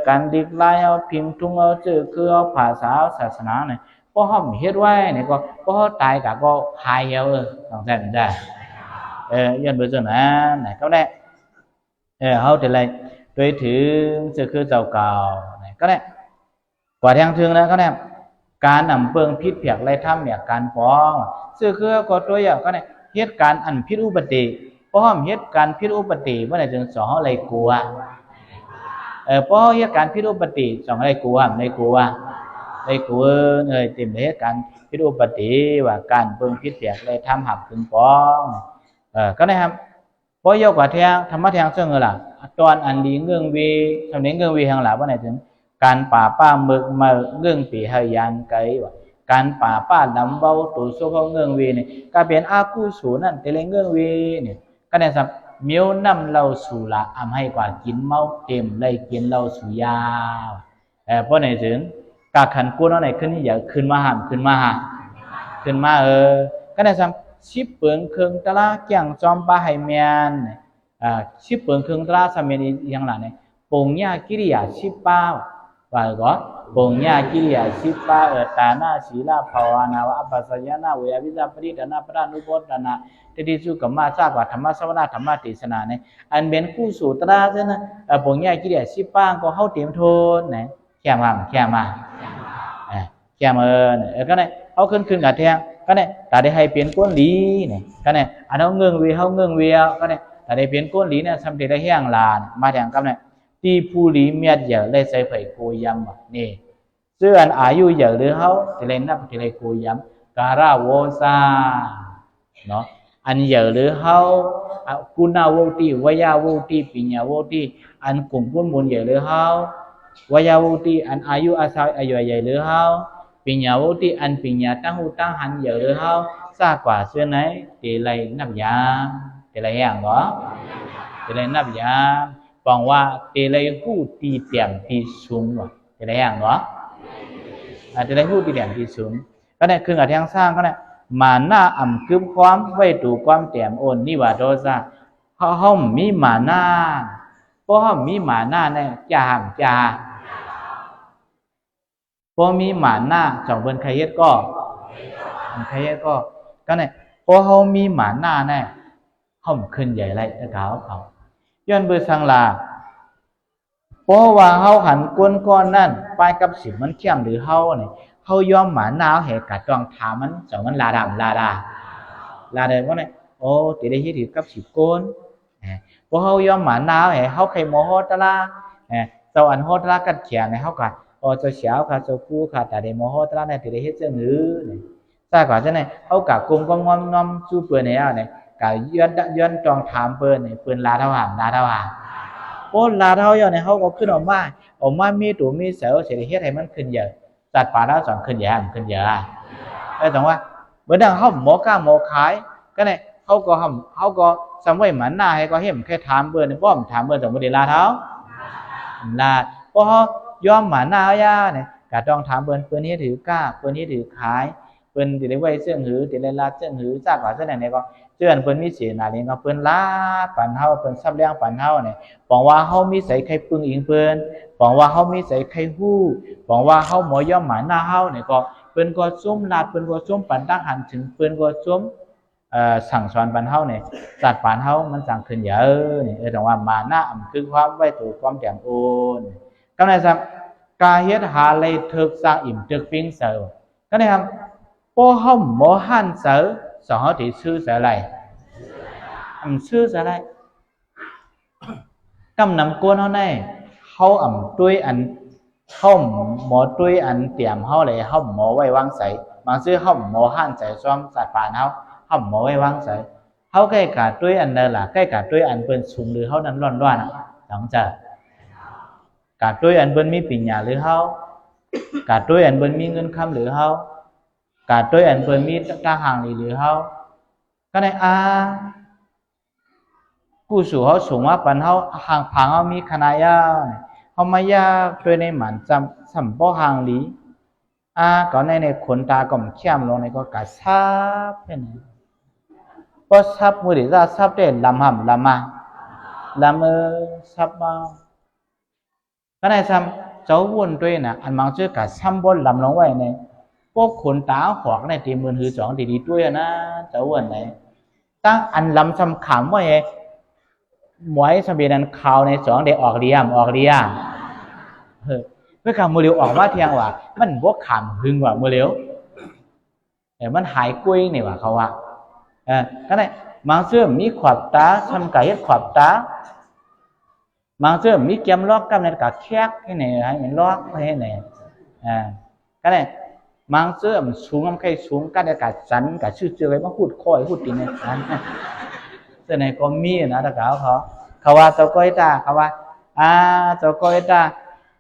การลีไล่เอาพิงทุ่งเอาเจอคือเอาภาษาศาสนาเนี่ยพอห้อมเฮ็ดไว้เนี่ยก็พอตายกับก็หายเอาต้องใช่ไม่ได้ยันเบอร์จังนั้นไหนก็ได้เขาจะอะไรโดยถือจะคือเจ้าเก่าก็ได้กว่าทางถึงนะก็ได้การนำเปิงพิษเพียกไรถ้ำเนี่ยการฟ้องซึ่งคือก็ตัวอย่างก็ได้เหตุการณ์อันพิษอุบัติเพราะเหตุการณ์พิษอุบัติเมื่อไหร่จึงสอนอะไรกลัวเพราะเหตุการณ์พิษอุบัติสอนอะไรกลัวไม่กลัวได้กลัวเต็มเหตุการณ์พิษอุบัติว่าการเปิงพิษเพียกไรถ้ำหักถึงฟ้องก็ได้ครับพอยกว่าเทียงธรรมะเทียงเสื่องล่ะตอนอันดีเงื่องวีทำนี้เงื่องวีแห่งหลาว่าไหนถึงการป่าป้าเมือกมาเงื่องปีหยันไกว่าการป่าป้าดำเบาตัวโซ่เขาเงื่องวีนี่ก็เป็นอากูสูนั่นแต่เลยเงื่องวีนี่ก็เนี่ยสับเมียวน้ำเราสู่ละอำให้กว่ากินเมาเต็มเลยกินเราสู่ยาวเพราะไหนถึงกาขันกู้นั่นไหนขึ้นนี่อย่าขึ้นมาหันขึ้นมาก็เนี่ยสับชิบเปิงเครื่องตะลาเกี่ยงจอมปลาไหเมียนชิบเปิงเครื่องตะลาสมัยนี้ยังหล่ะเนี่ยปงญากิริยาชิบป้าว่าก็ปงญากิริยาชิบป้าตานาศีลาภาวนาวะอัปปัสสยานาเววิจาปริดานาปรานุโพธนาติสุกัมมาซากว่าธรรมะสวนาธรรมะเทศนาเนี่ยอันเป็นคู่สู่ตราใช่ไหมปงญากิริยาชิบป้าก็เข้าเตรียมโทนเนี่ยแค่มาก็เนี่ยเขาขึ้นกับเทียงก็เนี่ยแต่ได้ให้เปลี่ยนก้นหลีเนี่ยก็เนี่ยอันนั้นเงื่องวีเขาเงื่องวีก็เนี่ยแต่ได้เปลี่ยนก้นหลีเนี่ยสำเร็จได้แห้งลานมาแทงกับเนี่ยตีผู้หลีเมียดเยอะเลยใส่ไผ่โกยำนี่เสื้ออันอายุเยอะหรือเขาที่เลยนับที่เลยโกยำการาโวซาเนาะอันเยอะหรือเขากุณาวตีวยาวตีปิญญาวตีอันกลุ่มก้นบุญเยอะหรือเขาวยาวตีอันอายุอาศัยอายุใหญ่หรือเขาปิญญาวตีอันปิญญาตั้งหูตั้งหันเยอะหรือเขาซากว่าเสื้อไหนที่เลยนับยามที่เลยอย่างก็ที่เลยนับยามฟังว่าที่เลยหูตีเตี่ยมตีสูงว่ะที่เลยอย่างก็ที่เลยหูตีเตี่ยมตีสูงก็เนี่ยคือการสร้างก็เนี่ยมาหน้าอ่ำคืบความไว้ดูความเตี่ยมโอนนี่ว่าโดซาเขามีมาหน้าเพราะเขามีมาหน้าเนี่ยจ่าพอมีหมาหน้าจ่องเบิ้นใครเฮ็ดก็เนี่ยพอเขามีหมาหน้าแน่เขาขึ้นใหญ่ไรเขาย้อนเบื่อสังลาเพราะว่าเขาหันก้นก้อนนั่นไปกับสิบมันเข้มหรือเขาเนี่ยเขายอมหมาหน้าเหตุการณ์จองถามมันจ่องมันลาดำลาเดินว่าเนี่ยโอ้ตีได้ที่ถือกับสิบก้นเพราะเขายอมหมาหน้าเหตุเขาใครโมโหตะลาเจ้าอันโหตะลากัดเขียนในเขาก่อนเจ้าเช้าค่ะเจ้าคู่ค่ะแต่ในโมโหตระในที่ได้เฮ็ดเจ้าหรือเนี่ยทราบก่อนใช่ไหมเขากับกลุ่มก็งอมสู้เปื่อยเนี่ยกับย้อนจองถามเปื่อยเนี่ยเปื่อยลาเท่าโอ้ลาเท่าเนี่ยเขาก็ขึ้นออกมามีตัวมีเสาเสียเฮ็ดให้มันขึ้นเยอะใจ ตัดป่าแล้วสอนขึ้นยาขึ้นยาแต่ว่าเมื่อดังเขาหมอกล้าหมอขายก็เนี่ยเขาก็สมัยมันหน้าให้ก็เห็นแค่ถามเบอร์ในป้อมถามเบอร์สมมติลาเท้าลาเพราะเขายอมหมันหน้าย่าเนี่ยกะต้องถามเบอร์เพื่อนนี้ถือกล้าเพื่อนนี้ถือขายเพื่อนติดไว้เสื่องหือติดลาเสื่องหือซากว่าเสื่องไหนก็เชื่อเพื่อนมีเสียนาเลี้ยงก็เพื่อนลาปั่นเฮาเพื่อนซับเลี้ยงปั่นเฮาเนี่ยบอกว่าเขามีใส่ไข่ปึงอิงเพื่อนบอกว่าเขามีใส่ไข่หู้บอกว่าเขาหมอยอมหมันหน้าเฮาเนี่ยก็เพื่อนก็ซุ้มลาเพื่อนก็ซุ้มปั่นตั้งหันถึงเพื่อนก็ซุ้มสั่งสอนปันเฮาเนี่ยสัตว์ปันเฮามันสั่งขึ้นเยอะเนี่ยแต่ว่ามาหน้าคือความไว้ถูกความแจ่มโอนก็ในสัมกาเฮ็ดหาเลยถึกสร้างอิ่มถึกปิ้งเสือก็ในครับพอเฮาหมอหันเสือสอนเขาที่ชื่อเสืออะไรชื่อเสืออะไรกำนำกวนเขาเนี่ยเขาด้วยอันเขาหมอด้วยอันเตรียมเขาเลยเขาหมอไว้วางใส่บางชื่อเขาหมอหันใส่ซ้อมสัตว์ปันเขาเขาหมอไว้วางใส่เขาใกล้กาด้วยอันเดินล่ะใกล้กาด้วยอันเป็นสูงหรือเขานั้นร้อนหลังจากกาด้วยอันเป็นมีปัญญาหรือเขากาด้วยอันเป็นมีเงินคำหรือเขากาด้วยอันเป็นมีตาห่างหรือเขาก็ในกู้สู่เขาสูงว่าปันเขาห่างผังเขามีขนาดยาวเขาไม่ยาวด้วยในหมันจำสัมปอห่างหลีก็ในขนตาก็มันเข้มลงในก็กาซับเป็นพอซับมือเดี๋ยวจะซับได้ลำห่ำลำมาซับมาก็ในซ้ำเจ้าวนด้วยนะอันมังเจอกาซ้ำบนลำลงไว้ในพวกขนตาหอกในตีมือถือสองดีๆด้วยนะเจ้าวนไหนตั้งอันลำซ้ำขำว่าไงหมวยสมัยนั้นข่าวในสองได้ออกเรียมเพื่อการมือเร็วออกมาเที่ยงว่ามันบวกขำหึงว่ามือเร็วแต่มันหายกุ้ยนี่ว่าเขาว่าก็ได้บางเสื้อมีขวบตาทำไก่ขวบตาบางเสื้อมีเกมล็อกกับในกาแคกที่ไหนให้มันล็อกให้ไหนก็ได้บางเสื้อมันสูงมันใครสูงกันในกาสันกาชื่อเจอไว้มาพูดค่อยพูดตีเนี่ยเสื้อไหนก็มีนะตะกาวเขาว่าเจ้าก้อยตาเขาว่าเจ้าก้อยตา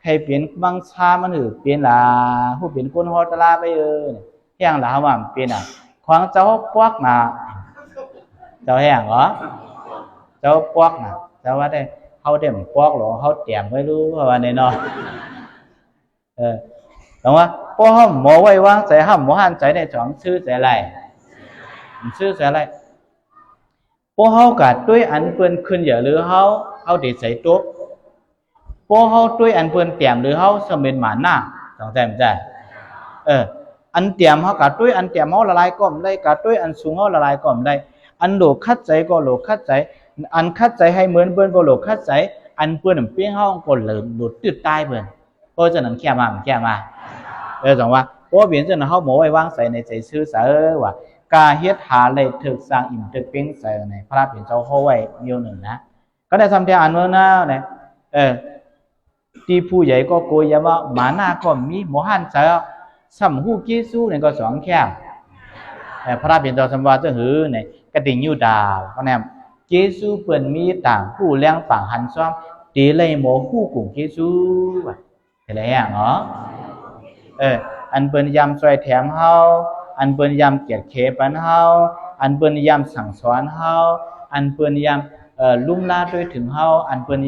ใครเปลี่ยนบางชามันหรือเปลี่ยนล่ะผู้เปลี่ยนคนฮอตลาไปแห้งล่ะว่าเปลี่ยนควางเจ้าพวกน่ะเจ้าแห้งเหรอเจ้าพวกน่ะเจ้าว่าได้เขาเต็มพวกหรอเขาเตรียมไว้รู้ว่าในนอนแต่ว่าพอเขาหมอไว้วางใจห้ามหมอหันใจในสองชื่อใจอะไรชื่อใจอะไรพอเขากัดด้วยอันเปื้อนขึ้นอย่าหรือเขาติดใส่โต๊ะพอเขาด้วยอันเปื้อนเตรียมหรือเขาสมินหมาหน้าสองใจมันใจอันเตรียมเขากัดด้วยอันเตรียมเขาละลายก่อมได้กัดด้วยอันสูงเขาละลายก่อมได้อันโหลคัดใจก็โหลคัดใจอันคัดใจให้เหมือนเพื่อนก็โหลคัดใจอันเพื่อนเปี้ยงห้องก็เหลือหลุดติดตายเพื่อนเพราะฉะนั้นแค่มาจังว่าเพราะเปลี่ยนจนเขาหมอไว้วางใส่ในใจชื่อเสือว่ากาเฮ็ดหาเลยถึกสร้างอิ่มถึกเปี้ยงใส่ในพระเปลี่ยนเจ้าเขาไว้นิ้วหนึ่งนะก็ได้ทำที่อ่านเมื่อหน้าเนี่ยที่ผู้ใหญ่ก็โกยว่าหมาหน้าก็มีหมอหันเสือสัมหูกิสู้เนี่ยก็สองแค่พระเปลี่ยนเจ้าสมบัติจะหือเนี่ยกระดิ่งยูดาวก็เนี่ยเจสูเปิ่นมีต่างผู้เลี้ยงฝั่งหันซ้อมตีเลยหมอผู้กลุ่มเจสูว่ะเห็นไรอย่างเหรออันเปิ่นยำซอยแถมเฮาอันเปิ่นยำเกียรติเคปันเฮาอันเปิ่นยำสั่งสอนเฮาอันเปิ่นยำลุ่มลาด้วยถึงเฮาอันเปิ่น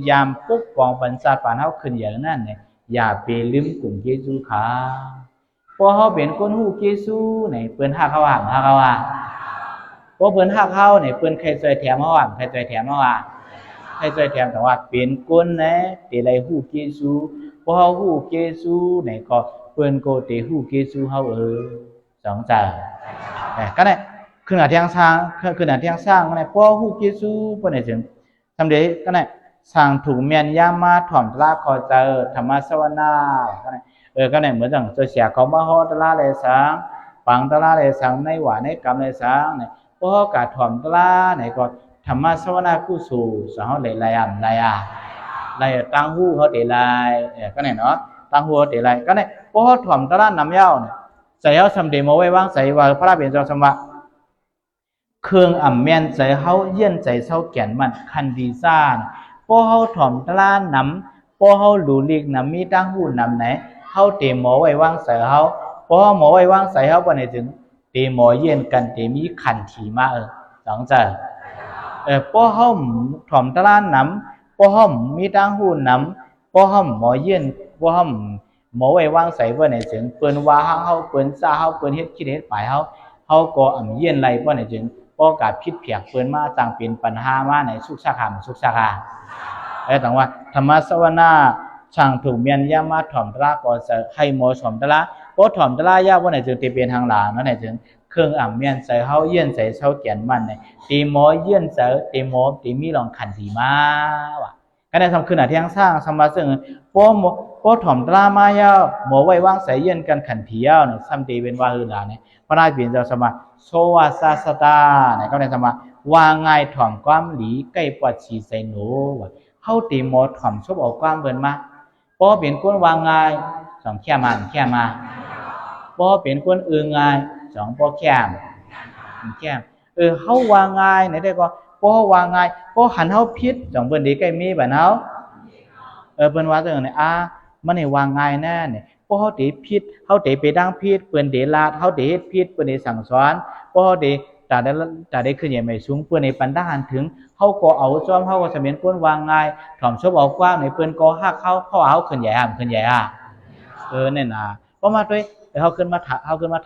ยำปกป้องบรรษาปานเฮาขึ้นอย่างนั้นเนี่ยอย่าไปลืมกลุ่มเจสูค่ะพอเฮาเป็นคนฮู้เจสูเนี่ยเปิ่นฮักเขาว่าพวกเพิ่นหักเข้าเนี่ยเพิ่นใครช่วยแถมมาว่าใครช่วยแถมมาว่าใครช่วยแถมแต่ว่าเป็นคนนะตีไรฮู้เกซูพอเฮาฮู้เกซูเนี่ยก็เพิ่นก็ตีฮู้เกซูเฮาสองจ่าก็ได้ขึ้นหน้าเทียงสร้างก็ได้พอฮู้เกซูเพิ่นได้ถึงทำได้ก็ได้สร้างถูกแม่นยามาถ่อมตลาขอเจอธรรมสวนาก็ได้ก็ได้เหมือนจังเสียเขามาฮอตลาเลยสังปังตลาเลยสังในหวานในกรรมเลยสังเนี่ยพอเขากาดถ่อมตลาไหนก็ธรรมะสวนากู้สู่สาวเลยลายตั้งหูเขาเตลายก็เนี่ยเนาะตั้งหูเขาเตลายก็เนี่ยพอเขาถ่อมตลาดน้ำเย้าเนี่ยใส่เขาทำเดโมไว้ว่างใส่ว่าพระเบียนเจ้าสมบัติเครื่องอ่ำแมนใส่เขาเยี่ยนใจเศร้าแก่นมันคันดีซ่าพอเขาถ่อมตลาดน้ำพอเขาหลูลีกน้ำมีตั้งหูน้ำไหน เฮาเตหมอไว้วางใส่เฮาพอหมอไว้วางใส่เฮาบ่ได้ถึงเตหมอเย็นกันเตมีขันถีมาสองจ้ะพอเฮาถ่อมตะลานนำพอเฮามีตังหูนำพอเฮาหมอเย็นพอเฮาหมอไว้วางใส่บ่ได้ถึงเปิ้นว่าเฮาเปิ้นซาเฮาเปิ้นเฮ็ดคิดเฮ็ดปลายเฮาก็เย็นไรบ่ได้ถึงพอกาผิดเพียกเปิ้นมาตั้งเป็นปัญหามาในสุขสาขาสุขสาขาต่างว่าธรรมสวนาช่างถูกเมียนยามาถ่อมตะลาก็จะให้หมอถ่อมตะลาพอถ่อมตะลายาบ่ได้ถึงติเป็นทางหลังนั่นได้ถึงเครื่องเมียนใส่เฮาเย็นใส่เซาแก่นมันเนี่ยตีหมอเย็นใส่ตีหมอตีมีลองขันสีมาว่ะก็ได้ทำขึ้นที่ทางสร้างสมาซึ่งพอถ่อมตะลามายาหมอไว้วางใส่เย็นกันขันถียาวเนี่ยซ้ำตีเป็นว่าหือหลาเนี่ยพระราชเปลี่ยนเจ้าสมาโซวาซาสตาเนี่ยก็ได้สมาวางง่ายถ่อมความหลีใกล้ปอดฉีใส่หนูว่ะเฮาตีหมอถ่อมชอบเอาความเบิ่นมาพอเป็นคนวางง่ายสองแค่มาพอเป็นคนง่ายสองพอแค่เฮาวางง่ายไหนได้ก็พอวางง่ายพอหันเฮาผิดสองเบิ่นดีใกล้มีบัดเฮาเพิ่นว่าจังได๋มันนี่วางง่ายแน่เนี่ยพอเฮาติผิดเฮาติไปดังผิดเปิ้นได้ลาดเฮาติเฮ็ดผิดเปิ้นได้สั่งสอนพอเฮาติตาได้ขึ้นใหญ่ไม่สูงเปิ้นในปันดาหันถึงเฮาก็เอาจอมเฮาก็จะเป็นคนวางง่ายถ่อมชอบเอากว้างในเปิ้นก็ฮักเขาเอาขึ้นใหญ่เนี่ยนะพอมาด้วยเฮาขึ้นมา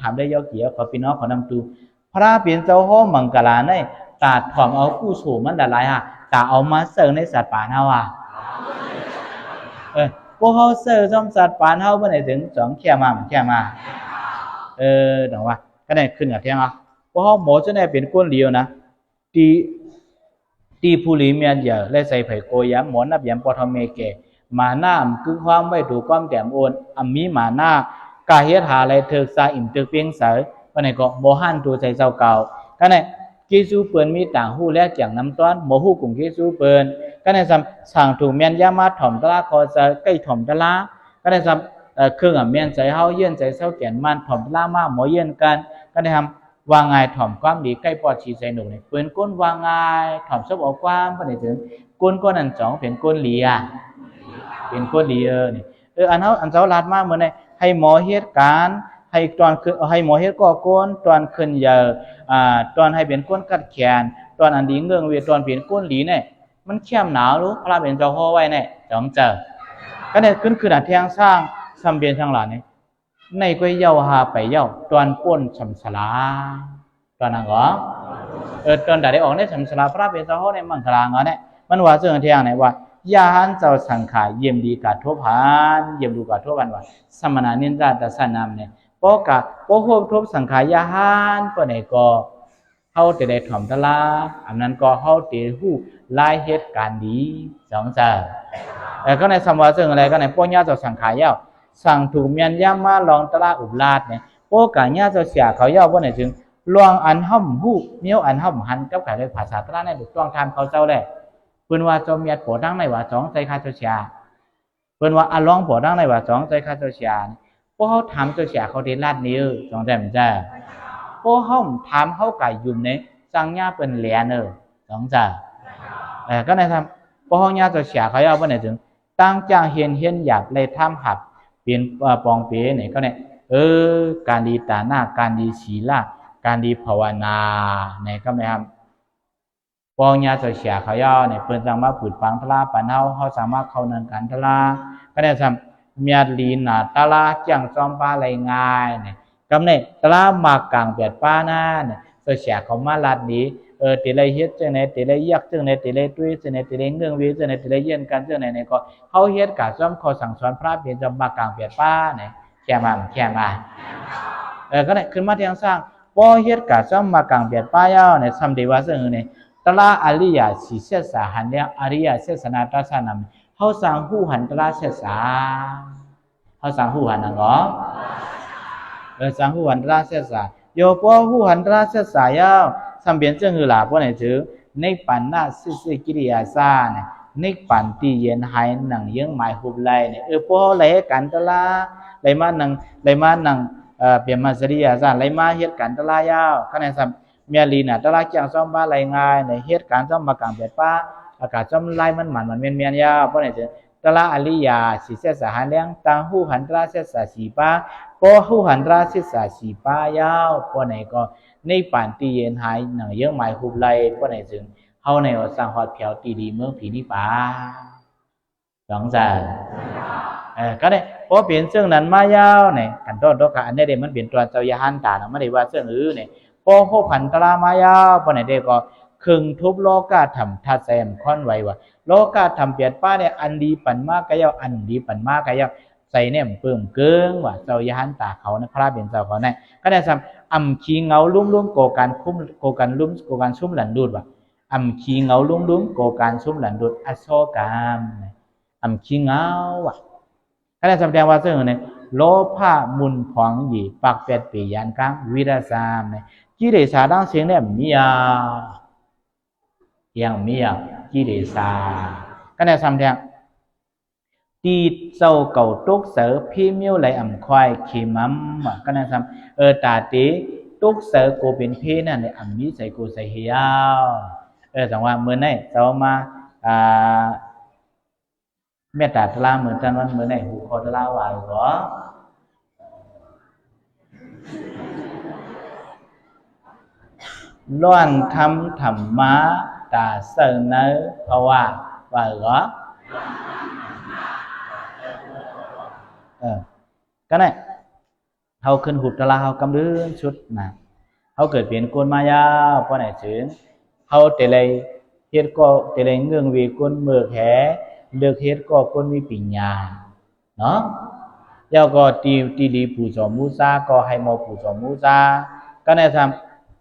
ถามได้ยาวเกี่ยวขอพี่น้องขอนำตูพระเปลี่ยนเจ้าโหมังกลาในตาถ่อมเอากู้โฉมันได้หลายตาเอามาเสิร์ฟในสัตว์ป่าเฮาพวกเฮาเสิร์ฟจอมสัตว์ป่าเฮาบ่ได้ถึง2แค่มาดังว่าก็ได้ขึ้นกับเที่ยงพวกเฮาหมอจะได้เป็นคนเดียวนะตีผู้หลีเมียนอย่าและใส่ไผโกยามหมอนับยามปทเมเกมาหน้าคือความไว้ถูกความแต้มโอนมีมาหน้ากาเฮ็ดหาอะไรเถิกซาอิ่มตึกเพียงเสยก็ไหนก็บ่หันตัวใส่เจ้าเก่าก็ไหนกิซูเปิ้นมีต่างหู้และแจงน้ำต้อนบ่ฮู้กลุ่มกิซูเปิ้นก็ไหนสั่งถูกเมียนยามาถ่อมตะลาคอจะใกล้ถ่อมตะลาก็ไหนเครื่องเมียนใส่เฮาเย็นใส่เซาแก่นมันถ่อมตะลามาหมอเย็นกันก็ได้วางง่ายถ่อมความดีใกล้ปอดฉีใส่หนูนี่เปิ้นก้นวางง่ายถ่อมซบเอาความบ่ได้ถึงก้นก็นั่นสองเป็นก้นเหลียเป็นก้นเหลียนี่อันเฮาอันเจ้าลาดมาเหมือนให้หมอเฮ็ดการให้ตอนขึ้นให้หมอเฮ็ดก็ก้นตอนขึ้นตอนให้เป็นก้นกัดแขนตอนอันดีเงื่องเวตอนเป็นก้นหลีเนี่ยมันเข้มหนาวรู้พระเป็นเจ้าฮ้อไว้เนี่ยจอมเจอก็เนี่ยขึ้นอันเทียงสร้างซ้ำเบียนทางหลานนี่ในก้อยเย้าหาไปเย้าตอนป้นฉ่ำสลาตอนนั้นก็ตอนได้ออกในฉ่ำสลาพระเป็นเจ้าฮ้อในมังคลางเนี่ยมันว่าเสื่อเทียงไหนว่ายาหันเจ้าสังขารเยี่ยมดีกาทบหันเยี่ยมดูกาทบหันว่าสมณะนินจาตสนามเนี่ยปโหทบสังขารยาหันก็ไหนก็เฮาจะได้ถ่อมตะลาอันนั้นก็เฮาติฮู้ลายเหตุการณ์ดีสองจ้าก็ในสมว่าซึ่งอะไรก็ในป้อญาเจ้าสังขารยาวสั่งถูกเมียนยามาลองตะลาอุบลาดเนี่ยโป้กะญาเจ้าเสียเขายาวบ่ไหนถึงลวงอันห่อมฮู้เมียวอันห่อมหันกับการภาษาตะลาในถูกต้องทานเขาเจ้าได้เพิ่นว่าเจ้าเมียดผัวดังในว่าสองใจคาเจ้าเสียเพิ่นว่าอลองผัวดังในว่าสองใจคาเจ้าเสียพวกเฮาถามเจ้าเสียเขาได้ลาดนิ้วสองใจมั้ยจ้าพวกเฮาถามเฮาไก่ยุ่มเนี่ยสังญาเปิ้นแหลนสองจ้าก็ในทำพวกเฮาญาเจ้าเสียเขาเอาบ่ได้ถึงตั้งจ้างเฮียนหยาบเลยทำหับเปลี่ยนปองเปนี่ก็เนี่ยการดีตาหน้าการดีศีลการดีภาวนาเนี่ยก็ได้ครับปองญาเจ้าเสียเขาย่อเนี่ยเปิ้นจังมาผืดฟังทลาปานเฮาสามารถเข้านันกันทลาก็ได้ทำเมียลีนาตะลาจังจอมปลาไหลง่ายเนี่ยกำเนี่ยตะลามากลางเปียดป้าหน้าเนี่ยเจ้าเสียเขามาลาดดีติเลยเฮ็ดจังไหนติเลยยักจังไหนติเลยตุ้ยจังไหนติเลยเงื่องเวจังไหนติเลยเย็นกันจังไหนเนี่ยก็เฮาเฮ็ดกะซ้อมขอสั่งสอนพระเปลี่ยนจอมมากลางเปียดป้าเนี่ยแค่มาก็ได้ขึ้นมาที่สร้างพอเฮ็ดกะซ้อมมากลางเปียดป้ายาวเนี่ยซ้ำดีว่าซึ่งเนี่ยตะลาอริยสีเสสาหันเนี่ยอริยเสสนาตัสสนามเฮาสั่งฮู้หันตะลาเสสาเฮาสั่งฮู้หันนั่นก็สั่งฮู้หันตะลาเสสาโยปอฮู้หันตะลาเสสายาวสัมเบียนเจ้าหือหลาพวกไหนถือในปันนาสิกิริยาซาเนี่ยในปันตีเย็นหายหนังยังหมายหุบไหลเนี่ยพอไหลกันตะลาไหลมาหนังเปลี่ยนมาสริยาซาไหลมาเฮ็ดกันตะลายาวคะแนนสัมเมียลีน่ะตะลาจังซ่อมบ้าไหลง่ายในเฮ็ดการซ่อมมากลางเปียดป้าอากาศซ่อมไล่มันเมียนยาวพวกไหนถือ ตละอริยาสิเสสหันเลี้ยงตังหูหันตระเสสสีป้าปอหูหันตระเสสสีป้ายาวปอไหนก็ในป่านตีเย็นหายหนังเยอะหมายหุบไล่ปอไหนจึงเฮาในสังหอดเผียวตีดีเมืองผีนี่ป่าหลังจากก็ได้พอเปลี่ยนเสื้อนั้นมายาวเนี่ยกันต้นดอกอันนี้เด็มันเปลี่ยนตัวเจ้ายาหันตาเนาะไม่ได้ว่าเสื้อเนี่ยพอหูหันตระมายาวปอไหนเด็กก็คึงทุบโลกาทำทัดแซมค่อนไว้ว่าโลกาทำเปลี่ยนป้าเนี่ยอันดีปันมากก็ยาวอันดีปันมากก็ยาวใส่เนี่ยเปิ่มเกิงว่าเจ้ายาหันตาเขานะครับเป็นเจ้าเขาเนี่ยก็ได้ซ้ำขี้เงาลุ่มโกการคุ้มโกการลุ่มโกการชุ่มหลันดูดว่าขี้เงาลุ่มโกการชุ่มหลันดูดอโศกามขี้เงาว่ะก็ได้แสดงว่าซึ่งเนี่ยโลภะมุนผองหยีปักเป็ดปียันกลางวิราสามเนี่ยกิเลสาดังเสียงเนี่ยมียังมีกิเลสาก็ได้แสดงตีเจ้าเก่าตุกเสือพี่มิ้วไหลควายขี้มัมก็ได้ซ้ำตาตีตุกเสือกูเป็นพี่นั่นเนี่ยมีใส่กูใส่เหี่ยวจังว่าเมื่อไหร่เจ้ามาเมตตาทลาเหมือนกันวันเมื่อไหร่หูคอทลาวายหรอล้วนคำธรรมะตาเสนอเพราะว่าหรอก็ได้เขาขึ้นหุบตะลาเขากำลื้อชุดนะเขาเกิดเปลี่ยนโกนมายาเพราะไหนถึงเขาแต่เลยเฮ็ดก็แต่เลยเงื่องวีโกนเมือกแหเลือกเฮ็ดก็โกนมีปัญญาเนาะยาวก็ตีดีปู่จอมมูซาก็ให้หมอปู่จอมมูซาก็ได้ท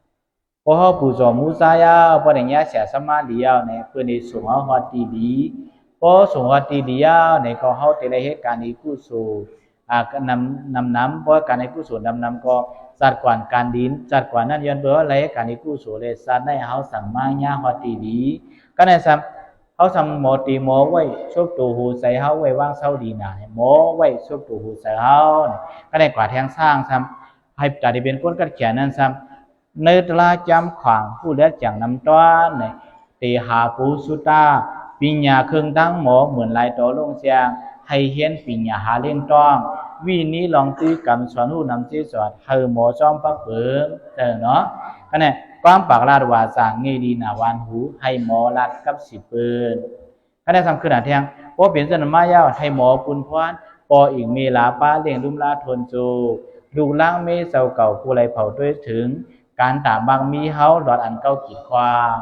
ำพอเขาปู่จอมมูซายาเพราะอย่างเงี้ยเสียสมาธิยาวเนี่ยเพื่อนในส่งเขาฮอดตีดีพอส่งฮอดตีดียาวเนี่ยก็เขาแต่เลยเหตุการณ์นี้กู้สู่ก็นำเพราะการในกู้ส่วนนำก็จัดกวนการดินจัดกวนนั่นย้อนเบื่ออะไรการในกู้ส่วนเลยสัตว์ได้เขาสั่งมาย่าฮอตีดีก็ในซ้ำเขาสั่งหมอตีหมอไว้ชุบตัวหูใส่เขาไว้ว่างเศร้าดีหนาเนี่ยหมอไว้ชุบตัวหูใส่เขาก็ในกว่าแทงสร้างซ้ำให้จ่าที่เป็นคนกัดแขนนั่นซ้ำในตลาดจำขวางผู้เลี้ยงจังน้ำต้อนเนี่ยตีหาปูสุตาปิญญาเครื่องตั้งหมอเหมือนลายตัวลงเสียงให้เห็นปิญญาหาเล่นต้องวินี้ลองตีกำสอนหูนำที่สอดเฮอหมอจอมปักเปิงเนาะก็เนี่ยความปากลาดว่าสางงี้ดีนาวันหูให้หมอลัดกับสิปืนก็ได้ทำขึ้นหน้าเทียงพอเปลี่ยนสนามายาวให้หมอปุนพวนปออีกเมลาป้าเลี้ยงลุ่มลาทนจูดูล่างเมเสาเก่ากูไรเผาด้วยถึงการตาบางมีเฮาหลอดอันเก้ากีดควาง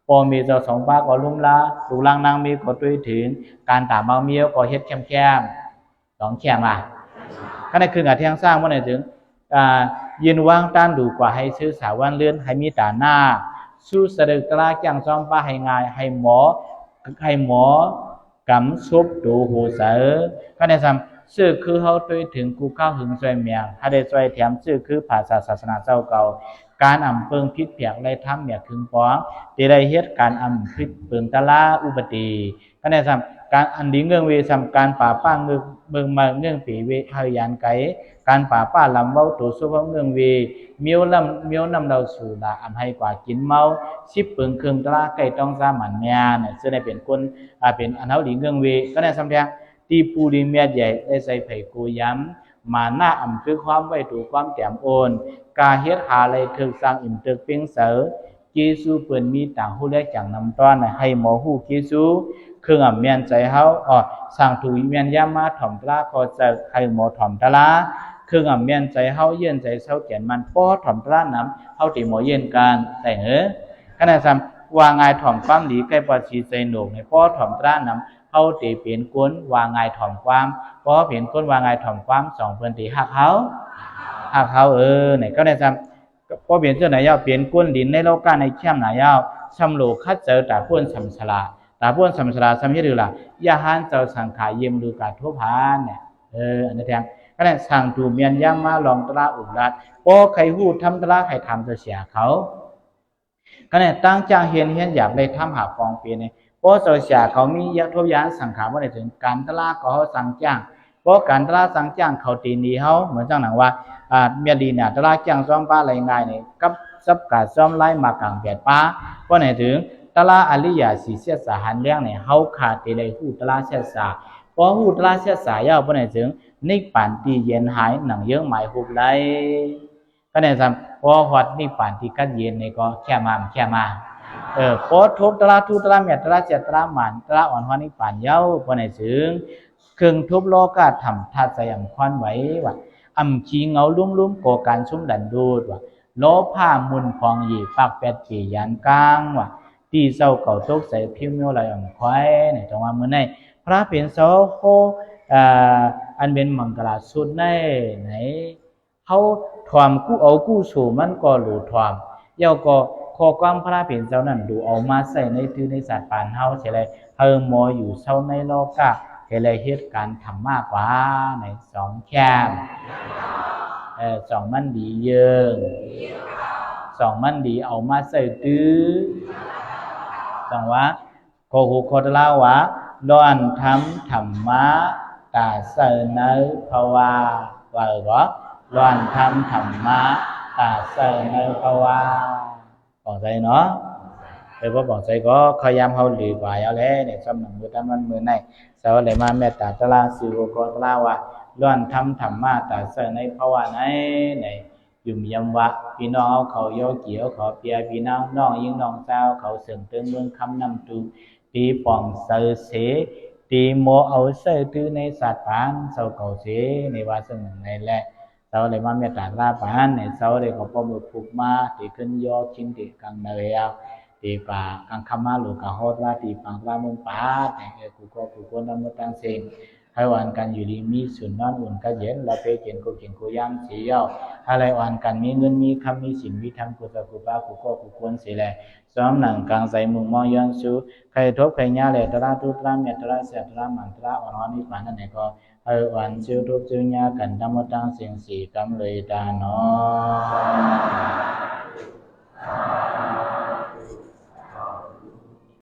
พอมีเจ้าสองป้าก็ลุ่มลาดูล่างนางมีก็ด้วยถึงการตาบางมีก็เฮ็ดแคมสองแคมก็ได้คือหน้าเทียงสร้างว่าไหนถึงยืนวางต้านดูกว่าให้ซื้อสาวันเลื่อนให้มีตาหน้าสู้เสด็จตลาจังซ้อมป้าให้ง่ายให้หมอกำซุบดูหูเสือก็ได้ซ้ำชื่อคือเขาตัวถึงกูเข้าหึงซอยเมียถ้าได้ซอยแถมชื่อคือภาษาศาสนาเจ้าเก่าการเปิงพิษเปียกไรทำเมียคึงป้องตีได้เฮ็ดการพิษเปิงตะลาอุบัติก็ได้ซ้ำการอันดีเงื่องเวซ้ำการป่าป้าเมืองมาเงื่องปีเวหายานไก่การป่าป้าลำเว้าตัวสุภาพเมืองเวเมียวนำเราสู่ละให้กว่ากินเมาชิบเปิงเครื่องตะลาไก่ต้องสามันเมียเนี่ยซึ่งได้เป็นคนเป็นอันเท่าดีเงื่องเวก็ได้ซ้ำแทงตีปูดีเมียใหญ่ได้ใส่ไผ่กูย้ำมาหน้าคือความไว้ถูกความแต้มโอนกาเฮ็ดหาอะไรถึกสร้างอิ่มตึกเปียงเสือกีซูเปิ่นมีต่างหู้เล็กจังนำต้อนให้หมอหู้กีซูเครื่องเมียนใจเฮาสั่งถูเมียนย่ามาถ่อมตลาคอจะให้หมอถ่อมตลาเครื่องเมียนใจเฮาเย็นใจเศร้าแก่นมันป้อถ่อมตลาน้ำเฮาตีหมอเย็นกันแต่ขณะซ้ำว่าง่ายถ่อมความดีใกล้ปอชีใจหนุกในป้อถ่อมตลาน้ำเฮาตีเปลี่ยนก้นว่าง่ายถ่อมความป้อเปลี่ยนก้นว่าง่ายถ่อมความสองเพิ่นตีหักเขาเนี่ยก็ได้ซ้ำป้อเปลี่ยนเจ้าไหนยาวเปลี่ยนก้นดินในโลกาในเข้มไหนยาวชำโลคัดเจอตาพ่นสัมสลาตาพ่นสัมสลาสัมยิรุละยาหันเจ้าสังขายเยี่ยมดูกาทุพานเนี่ยอันนี้แทงก็ได้สั่งถูเมียนย่างมาลองตราอุรัดป้อใครหูทำตราใครทำจะเสียเขาก็ได้ตั้งจ้างเฮียนอยากได้ทำหาฟองเปลี่ยนเนี่ยป้อเจ้าเสียเขามียักษ์ทุบยานสังขารว่าในถึงการตราก็เขาสั่งจ้างเพราะการตราสั่งจ้างเขาตีนีเขาเหมือนจังหนังว่าเมียดีเนี่ยตราจ้างซ้อมป้าอะไรง่ายเนี่ยกับซับกาซ้อมไล่มากลางแดดป้าเพราะไหนถึง ตลาอริยสีเสียสาหันเรื่องเนี่ยเฮาขาดเตเลยหูตลาเสียสาพอหูตลาเสียสายาวบ่ได้ถึงนิพพานที่เย็นหายหนังเยอะหมายหุบไหลก็เนี่ยซ้ำพอฮอดนิพพานที่กันเย็นนี่ก็แค่มาพอทุกตลาทุกตลาเมียตลาเสียตลาหมันตลาอ่อนฮอดนิพพานยาวบ่ได้ถึงเครื่องทุบโลกาทำทัดสยามควันไว้ว่าอำขี้เงาลุ่มๆก่อการชุ่มดันดูดว่าโลผ้ามุนพองหยีปากเป็ดปียันกลางว่าตีเศร้าเก่าตกใส่พิมพ์เมียวไหลอ่อนควายเนี่ยจังว่ามื้อในพระเป็นเสาโคอันเป็นมังกรสุดในไหนเฮาถอมกู้เอากู้สู่มันก็หลูถอมเย้าก็ข้อความพระเป็นเจ้านั้นดูเอามาใส่ในตื้อในสัตว์ปานเฮาใช่เลยเฮาหมออยู่เศร้าในโลกะเฮเลยเหตุการณ์ทำมากกว่าใน2แค่2มันดีเยิง2มันดีเอามาใส่ตื้อจังว่าโคหูโคตรลาวะล้วนทำธรรมะตาเสนอภาวาว่าก็ล้วนทำธรรมะตาเสนอภาวาบอกใจเนาะเพราะบอกใจก็พยายามเฮาหลีกว่าเอาแล้วเนี่ยสำนักมือตะมันมือในเสาเลยมาเมตตาตะลาสิโกโคตรลาวะล้วนทำธรรมะตาเสนอภาวาในยุ่มยำวะพี่น้องเขาโยเกี่ยวเขาเปียพี่น้องยิ่งน้องเจ้าเขาเสริมเติมเมืองคำนำตูตีป่องเสอเสตีโมเอาเสอตื้อในสัตว์ปานเสาเก่าเสในว่าซึ่งในแหละเสาเลยมาเมตตาลาปานในเสาเลยเขาพอมือผูกมาตีขึ้นยอชิ้นตีกังเนยเอาตีป่ากังคำมาหลุกะโหดว่าตีปังปลามุงป่าแต่กูก็นำมาตั้งเสียงให้วันกันอยู่ดีมีสุนนอนอุ่นก็เย็นเราไปเขียนกูย่ำสีเย้าอะไรวันกันมีเงินมีคำมีสินมีธรรมกูจะกูป้ากูควรเสียแหละซ้อมหนังกลางใส่มุงมองย้อนชูใครทบใครย่าเลยตระทุตระเมตระเสียตระมันตระอ่อนนิพพานนั่นเองก็ให้วันชูทุบชูย่ากันธรรมตั้งเสียงสีกำเลยตาเนาะ